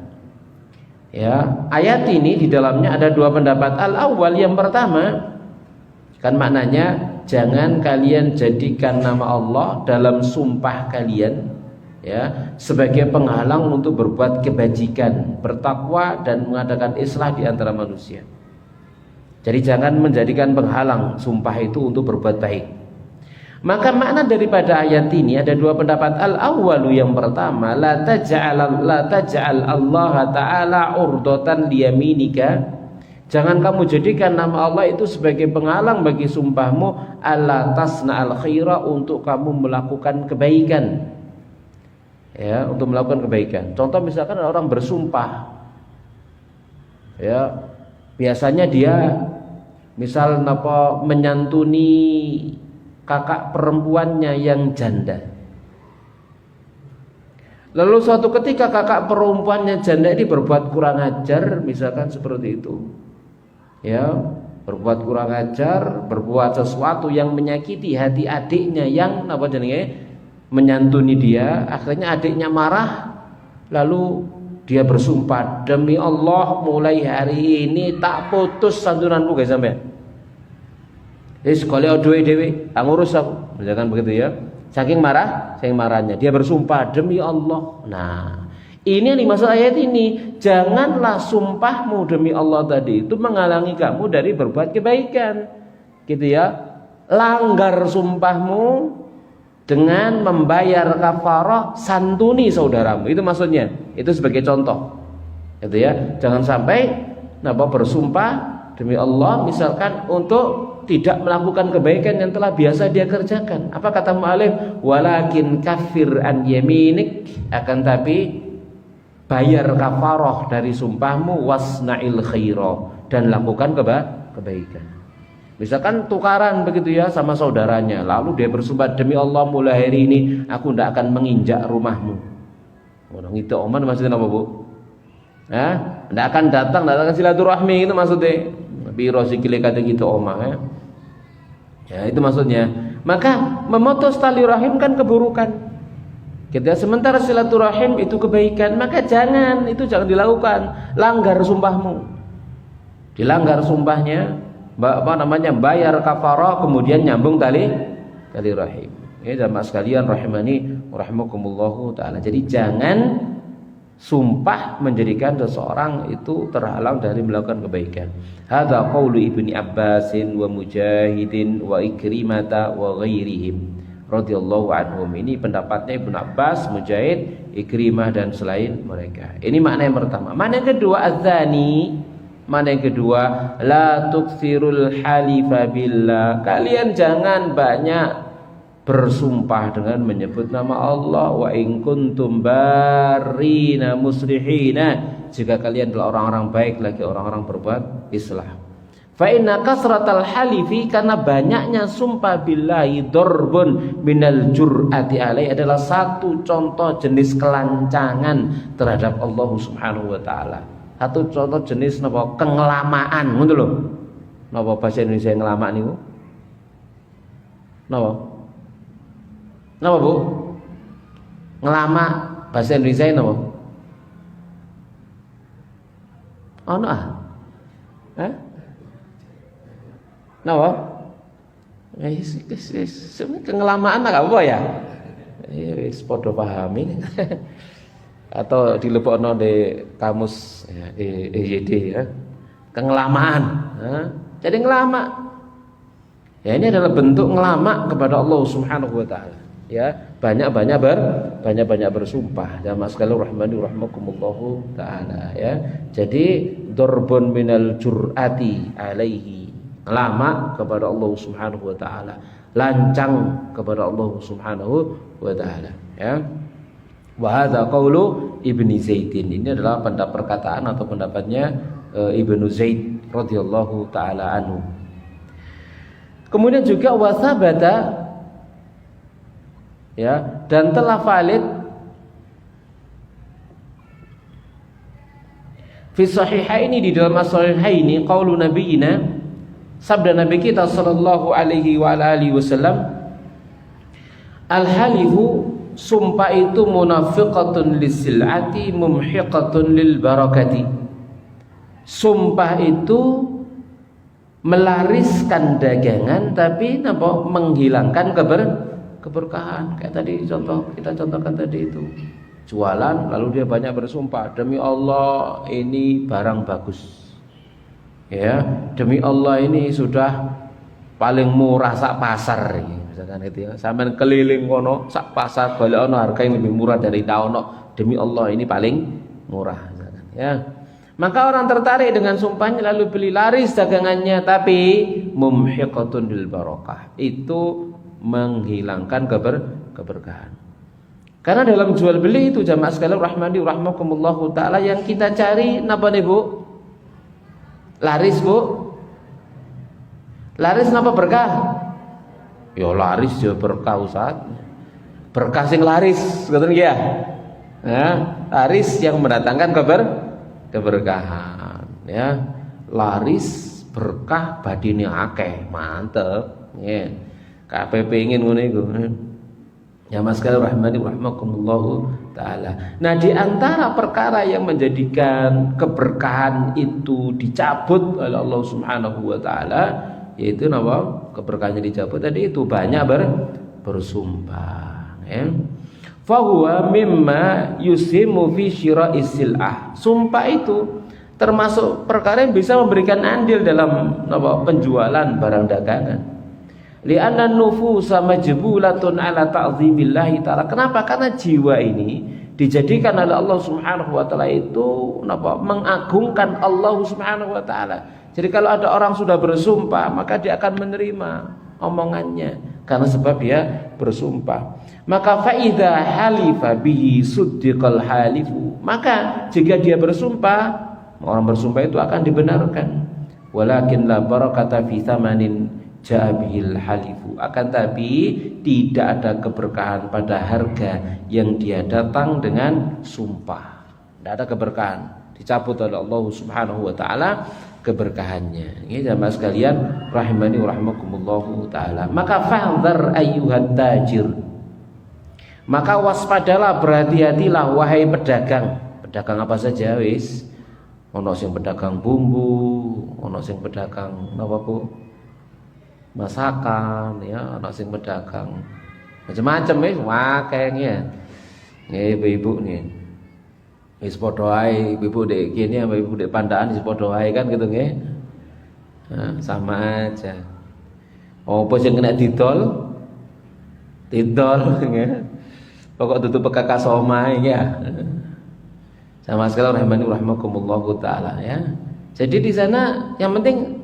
Ya, ayat ini di dalamnya ada dua pendapat. Al-awwal, yang pertama, kan maknanya jangan kalian jadikan nama Allah dalam sumpah kalian ya sebagai penghalang untuk berbuat kebajikan, bertakwa dan mengadakan islah di antara manusia. Jadi jangan menjadikan penghalang sumpah itu untuk berbuat baik. Maka makna daripada ayat ini ada dua pendapat. Al-awwalu, yang pertama, la taj'al Allah ta'ala urdatan liyaminika. Jangan kamu jadikan nama Allah itu sebagai penghalang bagi sumpahmu, alla tasna'al khaira, untuk kamu melakukan kebaikan. Ya, untuk melakukan kebaikan. Contoh misalkan orang bersumpah. Ya, biasanya dia misal menyantuni kakak perempuannya yang janda. Lalu suatu ketika kakak perempuannya janda ini berbuat kurang ajar, misalkan seperti itu. Ya, berbuat kurang ajar, berbuat sesuatu yang menyakiti hati adiknya yang menyantuni dia, akhirnya adiknya marah, lalu dia bersumpah, demi Allah mulai hari ini tak putus santunanmu guys sampean. Jadi sekali dewe ngurus aku, misalkan begitu ya. Saking marahnya dia bersumpah demi Allah. Nah, ini yang dimaksud ayat ini. Janganlah sumpahmu demi Allah tadi itu menghalangi kamu dari berbuat kebaikan. Gitu ya. Langgar sumpahmu dengan membayar kafarah, santuni saudaramu. Itu maksudnya. Itu sebagai contoh. Gitu ya. Jangan sampai bersumpah demi Allah misalkan untuk tidak melakukan kebaikan yang telah biasa dia kerjakan. Apa kata mu'alif? Walakin kafir an yaminik, akan tapi bayar kafarah dari sumpahmu, wasna'il khaira, dan lakukan kebaikan. Misalkan tukaran begitu ya sama saudaranya, lalu dia bersumpah demi Allah mulai hari ini aku tidak akan menginjak rumahmu. Orang itu oman maksudnya apa bu? Tidak akan datang silaturahmi, itu maksudnya. Biro sikile kadang gitu omah ya. Ya itu maksudnya. Maka memutus tali rahim kan keburukan. Kita sementara silaturahim itu kebaikan, maka jangan dilakukan. Langgar sumpahmu. Dilanggar sumpahnya, bayar kafarah kemudian nyambung tali rahim. Ya jamaah sekalian rahimani rahimakumullahu taala. Jadi jangan sumpah menjadikan seseorang itu terhalang dari melakukan kebaikan. Hadza qaulu Ibnu Abbasin wa Mujahidin wa Ikrimata wa ghairihim radhiyallahu anhum. Ini pendapatnya Ibnu Abbas, Mujahid, Ikrimah dan selain mereka. Ini makna yang pertama. Makna yang kedua adzani. Makna yang kedua la tuktsirul halifa billah. Kalian jangan banyak bersumpah dengan menyebut nama Allah. Wa in kuntum barina muslihina, jika kalian adalah orang-orang baik lagi orang-orang berbuat islah. Fa inna kasratal halifi, karena banyaknya sumpah billahi darbun minal jur'ati alai, adalah satu contoh jenis kelancangan terhadap Allah Subhanahu wa taala. Satu contoh jenis napa kengelamaan ngono lho. Napa bahasa Indonesia ngelamak niku? Napa Bu? Ngelama bahasa Indonesia napa? Ono ah? Hah? Napa? Kengelamaan lah apa ya? Wis padha pahami. Atau dilebokno di kamus ya, EYD ya. Kengelamaan. Jadi ngelama. Ya ini adalah bentuk ngelama kepada Allah Subhanahu wa taala. Ya, banyak-banyak bersumpah. Jamaah sekalian rahmani rahimakumullahu taala ya. Jadi darbun minal jur'ati alaihi, lama kepada Allah Subhanahu wa taala, lancang kepada Allah Subhanahu wa taala ya. Wa hadza qaulu Ibnu Zaidin. Ini adalah perkataan atau pendapatnya Ibnu Zaid radhiyallahu taala anhu. Kemudian juga wasabata ya, dan telah valid fi sahihaini, di dalam as-sahihaini, qaulu nabiyina, sabda nabi kita sallallahu alaihi wa alihi wasallam, al-halifu, sumpah itu munafiqatun lisil'ati mumhiqatun lil barakati. Sumpah itu melariskan dagangan tapi napa menghilangkan keberkahan. Kayak tadi kita contohkan tadi itu, jualan lalu dia banyak bersumpah, demi Allah ini barang bagus ya, demi Allah ini sudah paling murah sak pasar misalkan itu ya. Sampean keliling kono sak pasar golek ono harga yang lebih murah dari taono, demi Allah ini paling murah misalkan ya. Maka orang tertarik dengan sumpahnya lalu beli, laris dagangannya, tapi mumhiqatun lil barakah, itu menghilangkan keberkahan. Karena dalam jual beli itu jamaah sekalian rahmani rahimakumullahu taala, yang kita cari napa nih Bu? Laris Bu? Laris napa berkah? Ya laris ya berkah Ustaz. Berkah sing laris, ngoten nggih ya. Nah, laris yang mendatangkan keberkahan ya. Laris berkah badine akeh, mantep ya. Kabeh pengin ngono iku. Ya mas sekalian rahmani rahimakumullahu taala. Nah, di antara perkara yang menjadikan keberkahan itu dicabut oleh Allah Subhanahu wa taala, yaitu napa? Keberkahannya dicabut tadi itu banyak bersumpah ya. Fahuwa mimma yusimu fi syira'is sil'ah. Sumpah itu termasuk perkara yang bisa memberikan andil dalam penjualan barang dagangan. Li'anna nufusa majbulatun ala ta'zimillahi ta'ala. Kenapa? Karena jiwa ini dijadikan oleh Allah Subhanahu wa taala itu mengagungkan Allah Subhanahu wa taala. Jadi kalau ada orang sudah bersumpah, maka dia akan menerima omongannya karena sebab dia bersumpah. Maka faida halifa bihi suddiqal halifu, maka jika dia bersumpah, orang bersumpah itu akan dibenarkan. Walakin la barakata fi thamanin ja'abihil halifu, akan tapi tidak ada keberkahan pada harga yang dia datang dengan sumpah. Tidak ada keberkahan, dicabut oleh Allah Subhanahu wa taala keberkahannya. Ini jamaah sekalian rahimani wa rahimakumullahu taala. Maka fahdhar ayyuhat tajir. Maka waspadalah, berhati-hatilah wahai pedagang. Pedagang apa saja wis. Ono sing pedagang bumbu, ono sing pedagang napa Bu? Masakan ya, ono sing pedagang macam-macam wis akeh ya. Nggih ibu-ibu nih. Wis padha ae ibu dek kene sama ibu dek Pandaan wis padha ae kan gitu nggih. Nah, sama aja. Apa sing kena didol? Didol nggih. Pokok tutup PKK somai ya. Sama sekali rahimani rahimakumullahu taala ya. Jadi di sana yang penting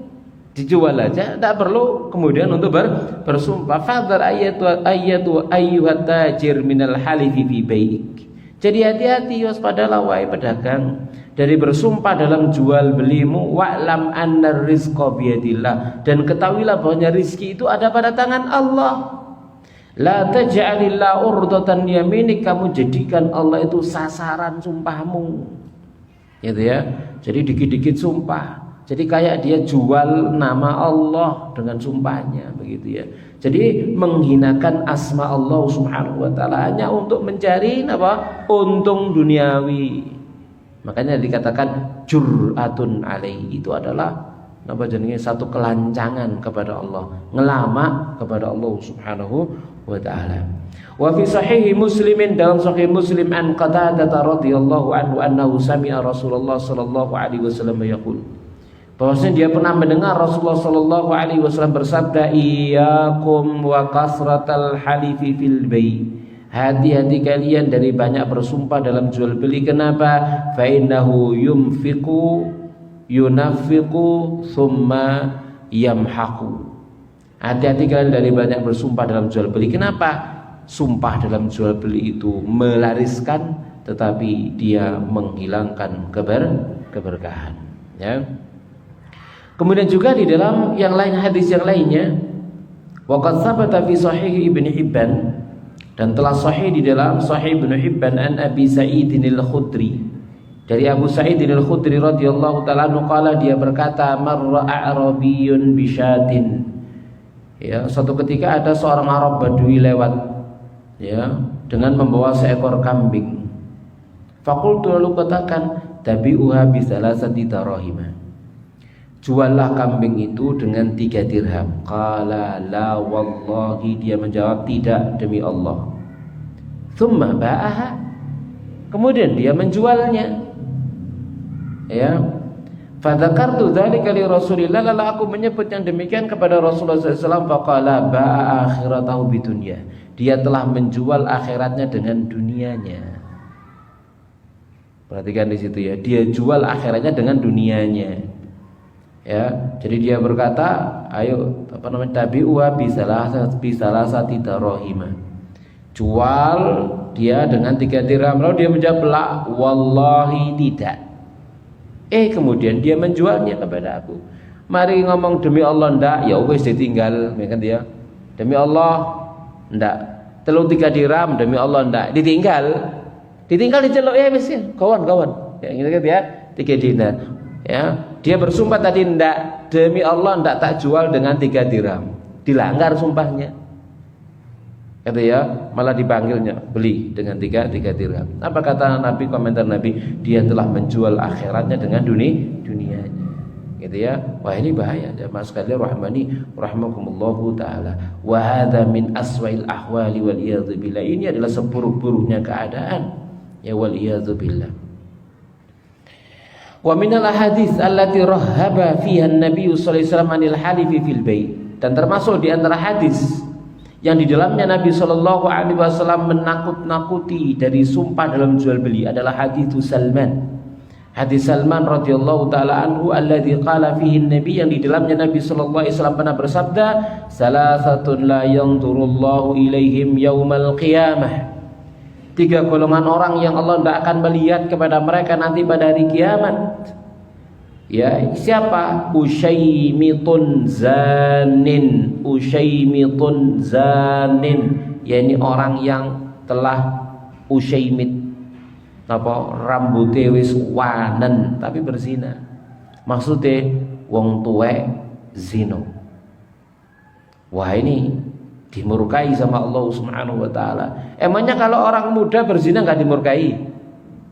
dijual aja, tidak perlu kemudian untuk bersumpah. Fadhar ayatu ayyuhat tajir minal halifi fi bai'ik. Jadi hati-hati waspadalah wahai pedagang dari bersumpah dalam jual belimu. Wa'lam annar rizqa biyadillah, dan ketahuilah bahwa rizki itu ada pada tangan Allah. La taj'alillah urdatan yaminik, kamu jadikan Allah itu sasaran sumpahmu. Gitu ya. Jadi dikit-dikit sumpah. Jadi kayak dia jual nama Allah dengan sumpahnya begitu ya. Jadi menghinakan asma Allah Subhanahu wa taala hanya untuk mencari apa? Untung duniawi. Makanya dikatakan jur'atun alaihi, itu adalah apa jenenge satu kelancangan kepada Allah, ngelama kepada Allah Subhanahu wa taala. Wa fi sahih Muslimin, dalam sahih Muslim, an Qatadah radhiyallahu anhu annahu sami'a Rasulullah sallallahu alaihi wasallam yaqul, bahwasanya dia pernah mendengar Rasulullah sallallahu alaihi wasallam bersabda, iyyakum wa kasratal halifi fil bai', hati-hati kalian dari banyak bersumpah dalam jual beli. Kenapa? Fa innahu yunafiqu thumma yamhaqu. Hati-hati kalian dari banyak bersumpah dalam jual beli. Kenapa? Sumpah dalam jual beli itu melariskan, tetapi dia menghilangkan keberkahan ya. Kemudian juga di dalam yang lain, hadis yang lainnya, waqad tsabata fi sahih Ibnu Hibban, dan telah sahih di dalam sahih Ibnu Hibban an Abi Sa'id al-Khudri, dari Abu Sa'id al-Khudri radhiyallahu ta'ala anhu qala, dia berkata, marra a'rabiyyun bisyatin, ya, suatu ketika ada seorang Arab Badui lewat ya dengan membawa seekor kambing. Faqultu, lalu katakan, tabi'uha bisalasati darahima, juallah kambing itu dengan 3 dirham. Qala la wallahi, dia menjawab, tidak demi Allah. Thumma ba'aha, kemudian dia menjualnya ya. Fadzakartu dzalika li Rasulillah, lalu aku menyebut yang demikian kepada Rasulullah SAW. Faqala ba'a akhiratahu bidunya, dia telah menjual akhiratnya dengan dunianya. Perhatikan di situ ya, dia jual akhiratnya dengan dunianya. Ya, jadi dia berkata, ayo apa namanya, tabi'uha bisalasati darahima, jual dia dengan 3 dirham. Lalu dia menjawab, la wallahi, tidak. Kemudian dia menjualnya kepada aku. Mari ngomong demi Allah, ndak, ya wis ditinggal, kan dia. Demi Allah ndak. 3 dirham demi Allah ndak. Ditinggal diceluk ya wis ya, kawan-kawan. Ya gitu kan ya, 3 dinar. Ya, dia bersumpah tadi, ndak, demi Allah ndak tak jual dengan 3 dirham. Dilanggar sumpahnya. Kata ya, malah dipanggilnya beli dengan 3 dirham. Apa kata Nabi, komentar Nabi, dia telah menjual akhiratnya dengan dunianya. Gitu ya. Wah, ini bahaya jemaah sekalian rahmani rahimakumullahu taala. Wa hadza min aswa'il ahwali wal iyadzu billah. Ini adalah seburuk-buruknya keadaan. Ya wal iyadzu billah. Wa minal hadits allati rahhaba fiha an-nabiy sallallahu alaihi wasallam anil halifi fil bai'. Dan termasuk di antara hadis yang di dalamnya Nabi Shallallahu Alaihi Wasallam menakut-nakuti dari sumpah dalam jual beli adalah hadits Salman. Hadis Salman radhiyallahu taala anhu alladzi qala fihi Nabi, yang di dalamnya Nabi Shallallahu Alaihi Wasallam pernah bersabda, salasatun la yanzurullahu ilaihim yaumal qiyamah. 3 golongan orang yang Allah tidak akan melihat kepada mereka nanti pada hari kiamat. Ya, siapa? Usyaimitun zanin, yakni orang yang telah usyaimit, apa, rambutnya wis wanen tapi berzina. Maksudnya wong tuwek zina. Wah, ini dimurkai sama Allah Subhanahu wa taala. Emangnya kalau orang muda berzina enggak dimurkai?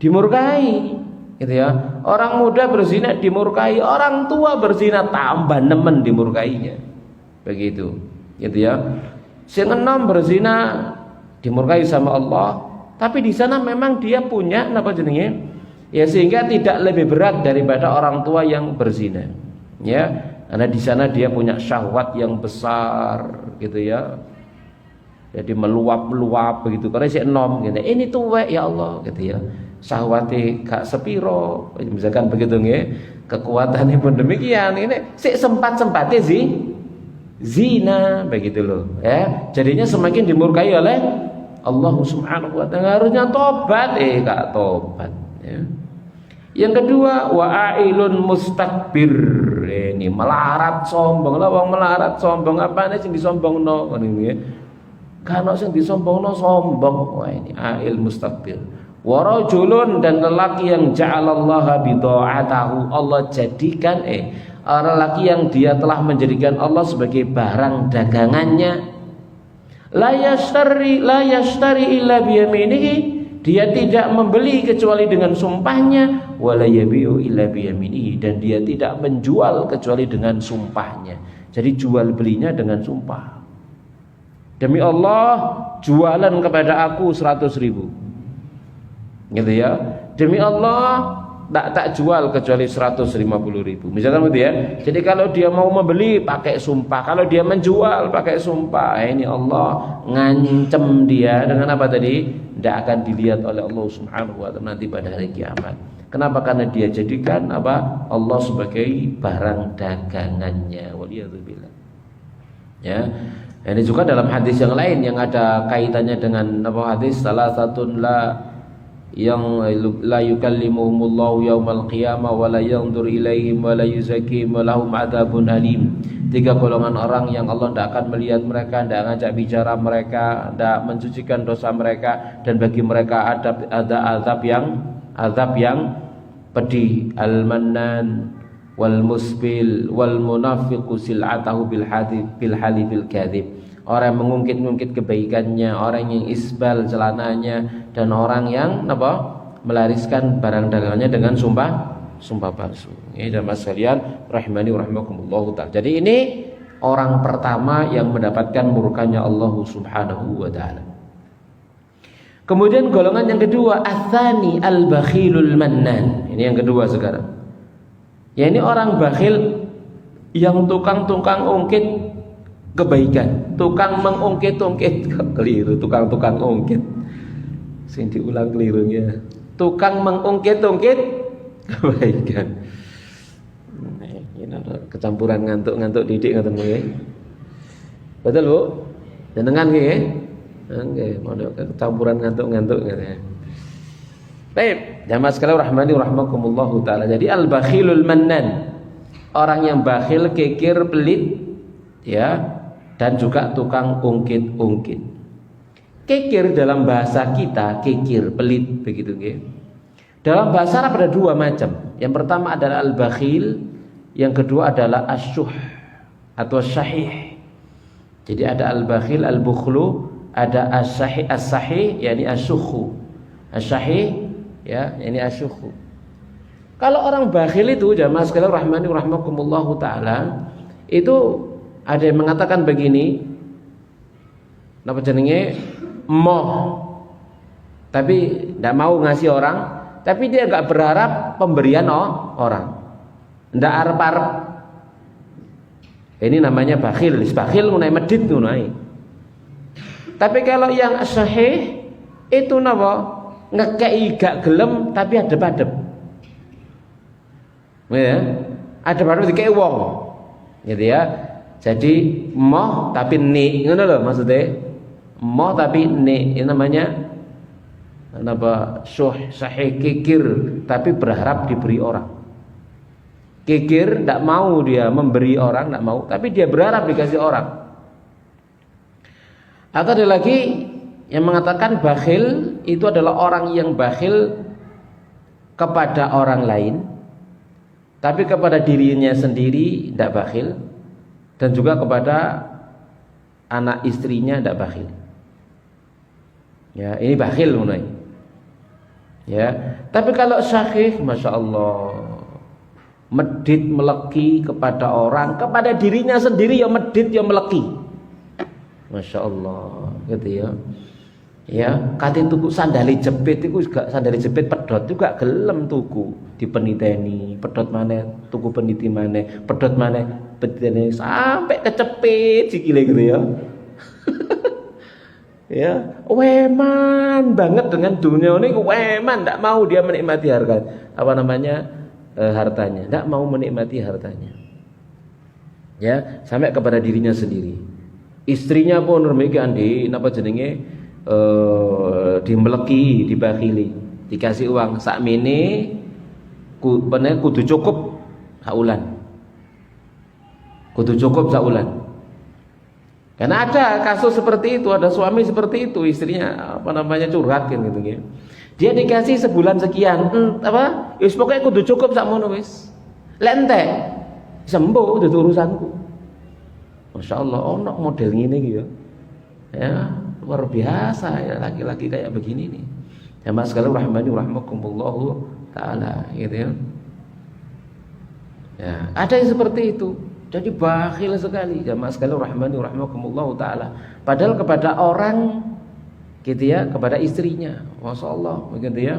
Dimurkai, gitu ya. Orang muda berzina dimurkai, orang tua berzina tambah nemen dimurkainya. Begitu, gitu ya. Sing enom berzina dimurkai sama Allah, tapi di sana memang dia punya apa jenenge? Ya, sehingga tidak lebih berat daripada orang tua yang berzina. Ya, karena di sana dia punya syahwat yang besar, gitu ya. Jadi meluap-meluap begitu. Karena si enom gitu. Ini tuwek ya Allah, gitu ya. Syahwate gak sepiro, misalkan begitu nggih. Kekuatannya pun demikian. Ini si sempat-sempatnya zina begitu loh, ya. Jadinya semakin dimurkai oleh Allah Subhanahu wa taala. Harusnya tobat, gak tobat, ya. Yang kedua, wa'ailun mustakbir. Ini melarat sombong. Lah wong melarat sombong, apane sing disombongno ngono nggih. Karena sing disombongno sombong. Wah, ini ail mustakbir. Wa rajulun, dan lelaki yang ja'alallaha bidha'atahu, Allah jadikan orang lelaki yang dia telah menjadikan Allah sebagai barang dagangannya. La yashtari illa biyaminihi, dia tidak membeli kecuali dengan sumpahnya. Wala yabi'u illa biyaminihi, dan dia tidak menjual kecuali dengan sumpahnya. Jadi jual belinya dengan sumpah. Demi Allah, jualan kepada aku 100.000, gitu ya. Demi Allah, tak jual kecuali 150.000, misalkan gitu ya. Jadi kalau dia mau membeli pakai sumpah, kalau dia menjual pakai sumpah, ini Allah ngancem dia dengan apa tadi? Tidak akan dilihat oleh Allah Subhanahu wa taala nanti pada hari kiamat. Kenapa? Karena dia jadikan apa? Allah sebagai barang dagangannya. Waliyadzubillah. Ya. Ini juga dalam hadis yang lain yang ada kaitannya dengan apa hadis salah satu yang la yukallimuhumullahu yaumal qiyamah wa la yanzur ilaihim wa la yuzakkihim wa lahum adzabun alim. 3 golongan orang yang Allah tidak akan melihat mereka, tidak ngajak bicara mereka, tidak mencucikan dosa mereka, dan bagi mereka ada azab yang pedih. Al-mannan wal musbil wal munafiqu sil'atahu bil halifil kadzib. Orang yang mengungkit-ungkit kebaikannya, orang yang isbal celananya, dan orang yang melariskan barang dagangannya dengan sumpah palsu. Ini jamaah sekalian rahimani rahimakumullah taala. Jadi ini orang pertama yang mendapatkan murkanya Allah Subhanahu wa taala. Kemudian golongan yang kedua, atsani al-bakhilul mannan. Ini yang kedua sekarang. Ya, ini orang bakhil yang tukang-tukang ungkit kebaikan, tukang mengungkit-ungkit. Keliru, tukang ungkit. Sing diulang kelirunya. Tukang mengungkit-ungkit kebaikan. Ini kecampuran ngantuk-ngantuk didik ngoten nggih. Betul, Bu? Jenengan nggih? Nggih, model kecampuran ngantuk-ngantuk ngene. Baik, jamaah sekalian rahmani rahimakumullahu taala. Jadi al-bakhilul mannan, orang yang bakhil, kikir, pelit, ya, dan juga tukang ungkit-ungkit. Kikir dalam bahasa kita, kikir, pelit, begitu nggih. Dalam bahasa Arab ada 2 macam. Yang pertama adalah al-bakhil, yang kedua adalah asyuh atau syahih. Jadi ada al-bakhil, al-bukhlu, ada as-sahih, yakni asyuhu. As-sahih, ya, ini asyuhu. Kalau orang bakhil itu jamaah sekalian rahmani rahimakumullahu taala, itu ada yang mengatakan begini, napa jenenge, moh, tapi tidak mau ngasih orang, tapi dia enggak berharap pemberian orang, ndak arep-arep. Ini namanya bakhil. Bakhil munai medit munai. Tapi kalau yang sahih itu napa? Ngekei gak gelem tapi adep-adep. Ya, adep-adep dikei wong. Gitu ya. Jadi moh tapi ni, ngono lho maksudnya. Moh tapi ni, ini namanya sahih kikir, tapi berharap diberi orang. Kikir tidak mau dia memberi orang, tidak mau, tapi dia berharap dikasih orang. Atau ada lagi yang mengatakan bakhil itu adalah orang yang bakhil kepada orang lain, Tapi kepada dirinya sendiri tidak bakhil, dan juga kepada anak istrinya tidak bakhil. Ya, ini bakhil mulai. Ya, tapi kalau syahih, masya Allah, medit meleki kepada orang, kepada dirinya sendiri ya medit ya meleki. Masya Allah, gitu ya. Ya, kate tuku sandali jepit itu juga, sandali jepit pedot juga gelem tuku, dipeniteni, pedot maneh, tuku peniti maneh, pedot maneh, peniteni sampai kecepit sikile gitu ya. Ya, weman banget dengan dunia ini, weman, ndak mau dia menikmati harta, hartanya, ndak mau menikmati hartanya. Ya, sampai kepada dirinya sendiri. Istrinya pun demikian, napa jenenge, dimeleki, dibakhili, dikasih uang sakmene kudu cukup saulan. Kudu cukup saulan. Karena ada kasus seperti itu, ada suami seperti itu, istrinya curhatin gitu ya. Dia dikasih sebulan sekian, wis pokoknya kudu cukup sakmono wis. Lentek sembuh itu urusanku. Masya Allah, ono model ngene iki ya. Ya, luar biasa ya laki-laki kayak begini nih. Ya mas sekalian rahmani rahmakumullah taala gitu ya. Ya, ada yang seperti itu. Jadi bakhil sekali jamaah sekalian rahmani rahmakumullah taala. Padahal kepada orang gitu ya, kepada istrinya. Masyaallah begitu ya.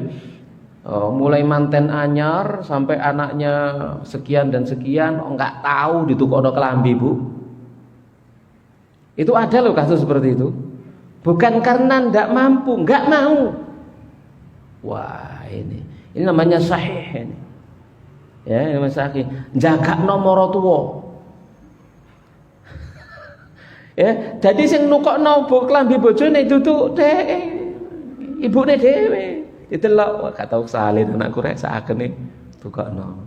Mulai manten anyar sampai anaknya sekian dan sekian enggak tahu ditukokno kelambi, Bu. Itu ada loh kasus seperti itu. Bukan karena enggak mampu, enggak mau. Wah, ini namanya sahih ini. Ya, ini namanya sahih. Jaga nomor tua. Ya, jadi sing nukokno klambi bojone dudu ibune dhewe. Ditelok gak tau salin anakku rek sakene tukokno.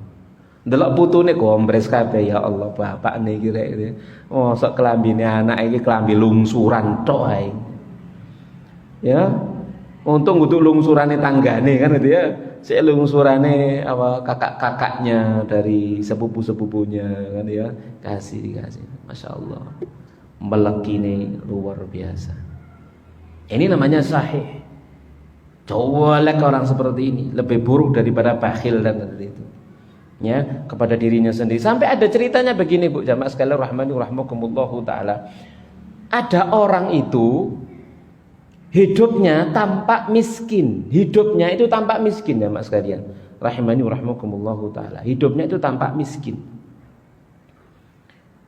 Ndelok putune gombres kabeh, ya Allah bapak niki rek. Mosok klambine anak iki klambi lungsuran tok ae. Ya. Untung kudu lungsurane tanggane kan gitu ya. Sik lungsurane kakak-kakaknya dari sepupu-sepupunya kan ya. Dikasih. Masya Allah. Melekine luar biasa. Ini namanya sahih. Coba lihat orang seperti ini lebih buruk daripada bakhil dan seperti itu. Ya, kepada dirinya sendiri. Sampai ada ceritanya begini, Bu, jamaah sekalian rahmani rahmakumullahu taala. Ada orang itu hidupnya tampak miskin. Hidupnya itu tampak miskin, jamaah sekalian rahmani rahmakumullahu taala. Hidupnya itu tampak miskin.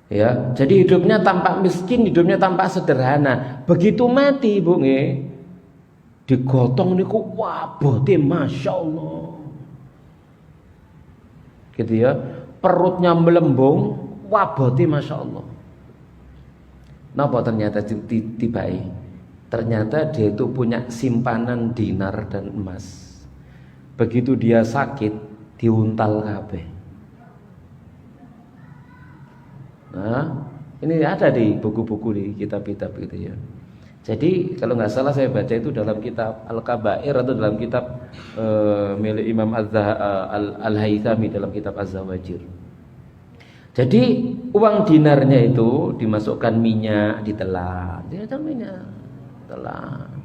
Ya, jadi hidupnya tampak miskin, hidupnya tampak sederhana. Begitu mati, Bu, nggih, digotong niku wabote masya Allah. Gitu ya, perutnya melembung, wabote masya Allah. Napa ternyata tibai? Ternyata dia itu punya simpanan dinar dan emas. Begitu dia sakit, diuntal kabeh. Nah, ini ada di buku-buku, di kitab-kitab gitu ya. Jadi kalau nggak salah saya baca itu dalam kitab Al-Kabair atau dalam kitab milik Imam Al-Haythami dalam kitab Az-Zawajir. Jadi uang dinarnya itu dimasukkan minyak, ditelan,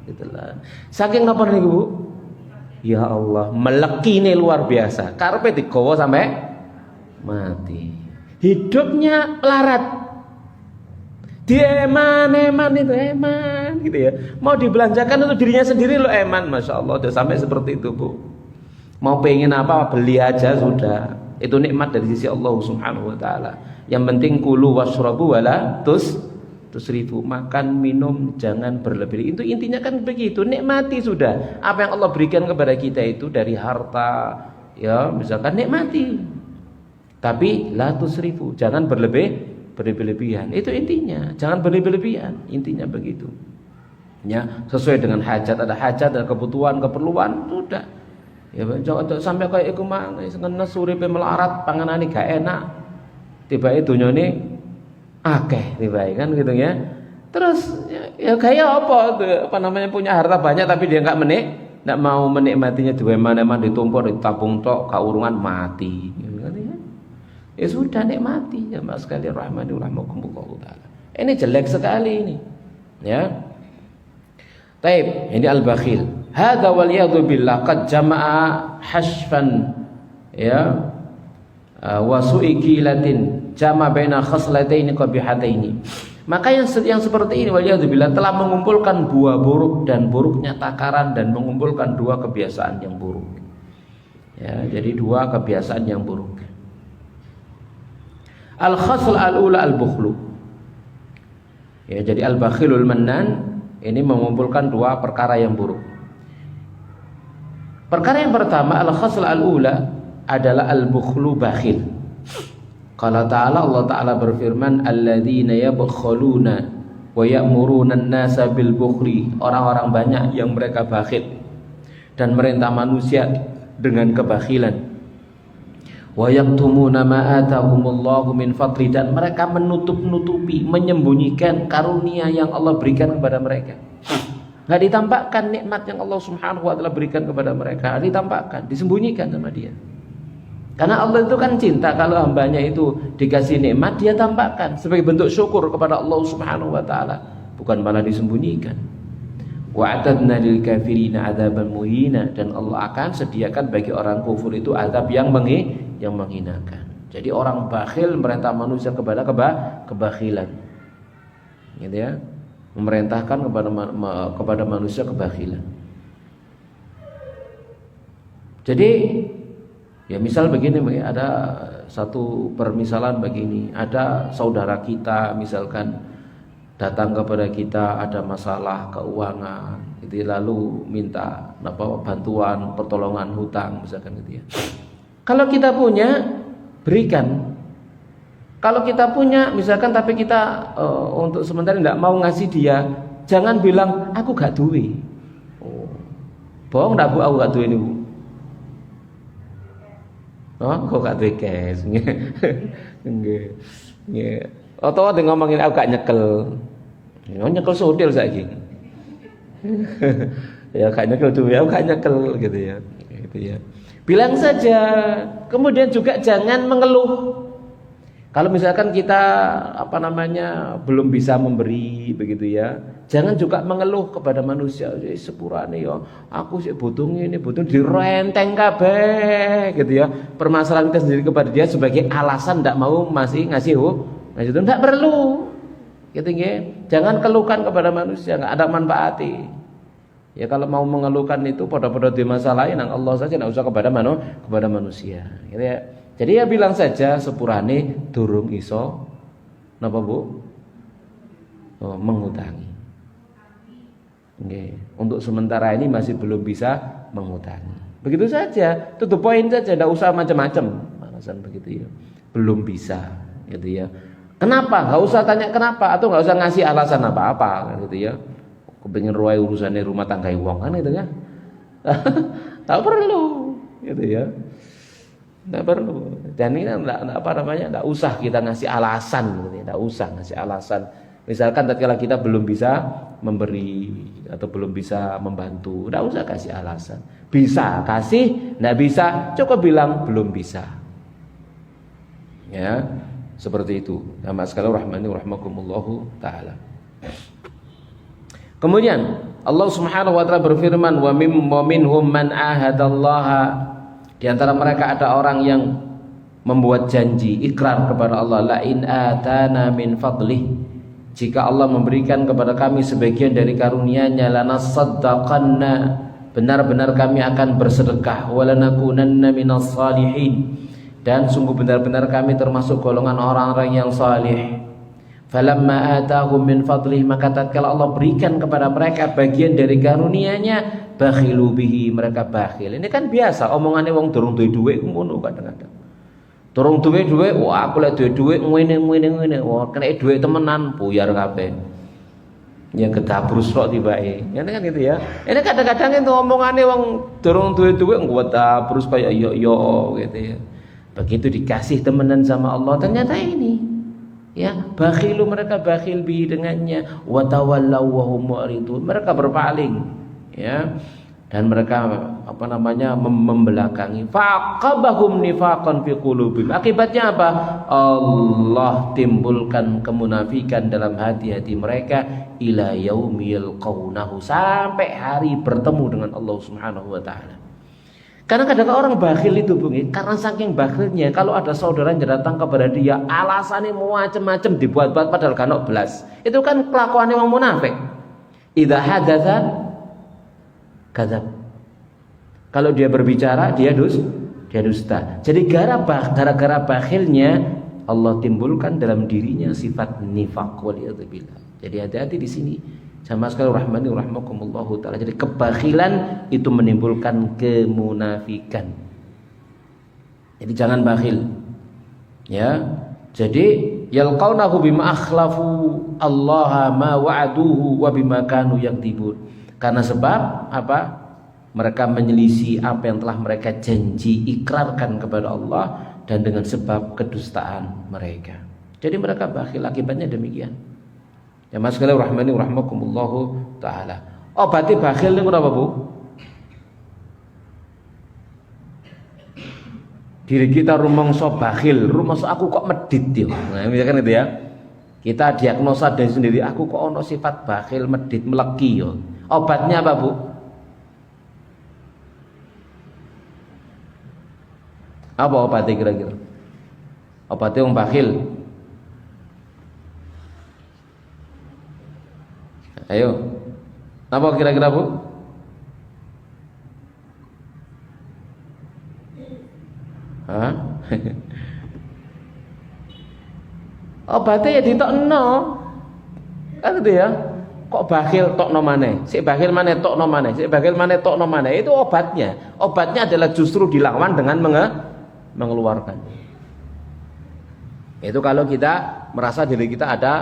ditelan. Saking apa nih, Bu? Ya Allah, melekine luar biasa. Karepe digawa sampai mati. Hidupnya melarat. Dia eman gitu ya. Mau dibelanjakan untuk dirinya sendiri lo eman, masya Allah. Udah sampai seperti itu, Bu. Mau pengen apa beli aja sudah. Itu nikmat dari sisi Allah Subhanahu Wa Taala. Yang penting kulu washrabu wala tusrifu, makan minum jangan berlebih. Itu intinya kan begitu. Nikmati sudah apa yang Allah berikan kepada kita itu dari harta, ya misalkan nikmati. Tapi la tusrifu, jangan berlebihan. Itu intinya, jangan berlebihan. Intinya begitu. Ya, sesuai dengan hajat, ada hajat, ada kebutuhan, keperluan, sudah. Ya, jangan sampai kayak iku mang ngenes uripe melarat, panganane gak enak. Tiba-tiba dunyane akeh tiba kan gitu ya. Terus ya kayak apa namanya punya harta banyak tapi dia enggak mau menikmatinya, duwe mana-mana ditumpuk ditabung tok, kaurungan mati gitu kan ya. Ya sudah, nikmati ya mas sekalian rahmani rahmakumullah taala. Ini jelek sekali ini. Ya. Taib, ini al-bakhil. Hadza wal yadu billah qad jama'a hashfan ya wa su'ikilatin jama' baina khaslataini qabihataini. Maka yang seperti ini wal yadu billah telah mengumpulkan buah buruk dan buruknya takaran dan mengumpulkan dua kebiasaan yang buruk. Ya, jadi dua kebiasaan yang buruk. Al-khasl al-ula al-bukhlu. Ya, jadi al-bakhilul mannan ini mengumpulkan dua perkara yang buruk. Perkara yang pertama al-khasl al-ula adalah al-bukhlu bakhil. Qala ta'ala, Allah Ta'ala berfirman, alladzina yabkhuluna wa ya'muruna an-nasa bil bukhli. Orang-orang banyak yang mereka bakhil dan merintah manusia dengan kebakhilan. Wa yaktumuna ma atahumullahu min fadli, dan mereka menutup-nutupi, menyembunyikan karunia yang Allah berikan kepada mereka. Enggak ditampakkan nikmat yang Allah Subhanahu wa taala berikan kepada mereka, ditampakkan, disembunyikan sama dia. Karena Allah itu kan cinta kalau hambanya itu dikasih nikmat, dia tampakkan sebagai bentuk syukur kepada Allah Subhanahu wa taala, bukan malah disembunyikan. Wa'atadna lil kafirina adzaban muhina, dan Allah akan sediakan bagi orang kufur itu azab yang menghinakan. Jadi orang bakhil merintah manusia kepada kebakhilan. Gitu ya. Memerintahkan kepada manusia kebakhilan. Jadi ya misal begini, ada satu permisalan begini, ada saudara kita misalkan datang kepada kita ada masalah keuangan, itu lalu minta bantuan pertolongan hutang misalkan gitu ya. Kalau kita punya, berikan. Kalau kita punya misalkan tapi kita untuk sementara tidak mau ngasih dia, jangan bilang aku gak duwe. Oh, bohong ndak Bu, aku gak duwe ini Bu. Oh, kok gak duwe cash. Nggih. Nggih. Atau ada ngomongin aku gak nyekel. Ya nyekel sodil saiki. Ya gak nyekel duwe, aku gak nyekel gitu ya. Gitu ya. Bilang saja. Kemudian juga jangan mengeluh. Kalau misalkan kita belum bisa memberi begitu ya, jangan juga mengeluh kepada manusia. Sepurane ya, aku sih butuh ini, butuh direnteng kabeh gitu ya. Permasalahan kita sendiri kepada dia sebagai alasan tidak mau masih ngasih itu tidak perlu. Gitu nggih. Jangan keluhkan kepada manusia, enggak ada manfaati. Ya kalau mau mengeluhkan itu pada dimasalahin nang Allah saja, enggak usah kepada manusia. Gitu ya. Jadi ya bilang saja sepurane durung iso napa Bu? Mengutangi. Nggih, untuk sementara ini masih belum bisa mengutangi. Begitu saja, tutup poin saja, enggak usah macam-macam. Alasan begitu ya. Belum bisa, gitu ya. Kenapa? Enggak usah tanya kenapa atau enggak usah ngasih alasan apa-apa gitu ya. Kepengin ruwai urusannya rumah tangga wong kan gitu ya. Tak perlu, gitu ya. Tidak perlu. Dan ini tidak usah kita ngasih alasan, tidak usah ngasih alasan. Misalkan tatkala kita belum bisa memberi atau belum bisa membantu, tidak usah kasih alasan. Bisa kasih, tidak bisa, cukup bilang belum bisa. Ya, seperti itu. Nama sekali rahmani rahmakumullahu taala. Kemudian Allah Subhanahu wa taala berfirman, wa minhum man ahadallaha. Di antara mereka ada orang yang membuat janji, ikrar kepada Allah, la in atana min fadlih, jika Allah memberikan kepada kami sebagian dari karunia-Nya, lanasaddaqanna, benar-benar kami akan bersedekah, walanakunanna minas salihin, dan sungguh benar-benar kami termasuk golongan orang-orang yang salih. Falamma atahum min fadlih, maka tatkala Allah berikan kepada mereka bagian dari karunia-Nya, bakhilu bihi, mereka bakhil. Ini kan biasa omongannya wong durung duwe dhuwit ngono kadang-kadang. Durung duwe dhuwit, wah aku lek duwe dhuwit ngene. Wah kena dhuwit temenan buyar kabeh. Ya kedabrus kok tibake. Ngene kan gitu ya. Ini kadang-kadang itu omongannya wong durung duwe dhuwit ngwetabrus kaya yo gitu ya. Begitu dikasih temenan sama Allah ternyata ini ya, bakhilu, mereka bakhil bihi dengannya, wa tawallaw wa hum mu'ridun, mereka berpaling ya, dan mereka membelakangi. Faqabahum nifaqan fi qulubihim. Akibatnya apa? Allah timbulkan kemunafikan dalam hati-hati mereka ila yaumi yalqaunahu, sampai hari bertemu dengan Allah Subhanahu wa taala. Karena kadang orang bakhil itu Bung, karena saking bakhilnya kalau ada saudaranya datang kepada dia alasannya macam-macam dibuat-buat padahal kanok belas. Itu kan kelakuannya orang munafik. Idza hadatsa kadzab. Kalau dia berbicara dia dusta. Jadi gara-gara bakhilnya Allah timbulkan dalam dirinya sifat nifaq waliyadzubillah. Jadi hati-hati di sini. Sama sekali rahmani rahmakumullahu taala. Jadi kebakhilan itu menimbulkan kemunafikan. Jadi jangan bakhil. Ya. Jadi yalqaunahu bima akhlafu Allah ma wa'aduhu wa bima kanu yaktibun. Karena sebab apa? Mereka menyelisih apa yang telah mereka janji ikrarkan kepada Allah dan dengan sebab kedustaan mereka. Jadi mereka bakhil, akibatnya demikian. Ya mas sekalian rahmani rahmakumullahu taala. Oh berarti bakhil itu apa Bu? Diri kita rumangsa bakhil, rumangsa aku kok medit yo. Nah, misalkan itu ya. Kita diagnosa dari sendiri, aku kok ono sifat bakhil, medit, meleki yo. Obatnya apa Bu? Apa obatnya kira-kira? Obatnya yang bakhil. Ayo. Apa kira-kira Bu? Hah? Obatnya ya ditokno. Kan itu ya. Kok bakhil tokno maneh, sik bakhil maneh tokno maneh, sik bakhil maneh tokno maneh. Itu obatnya. Obatnya adalah justru dilawan dengan mengeluarkan. Itu kalau kita merasa diri kita ada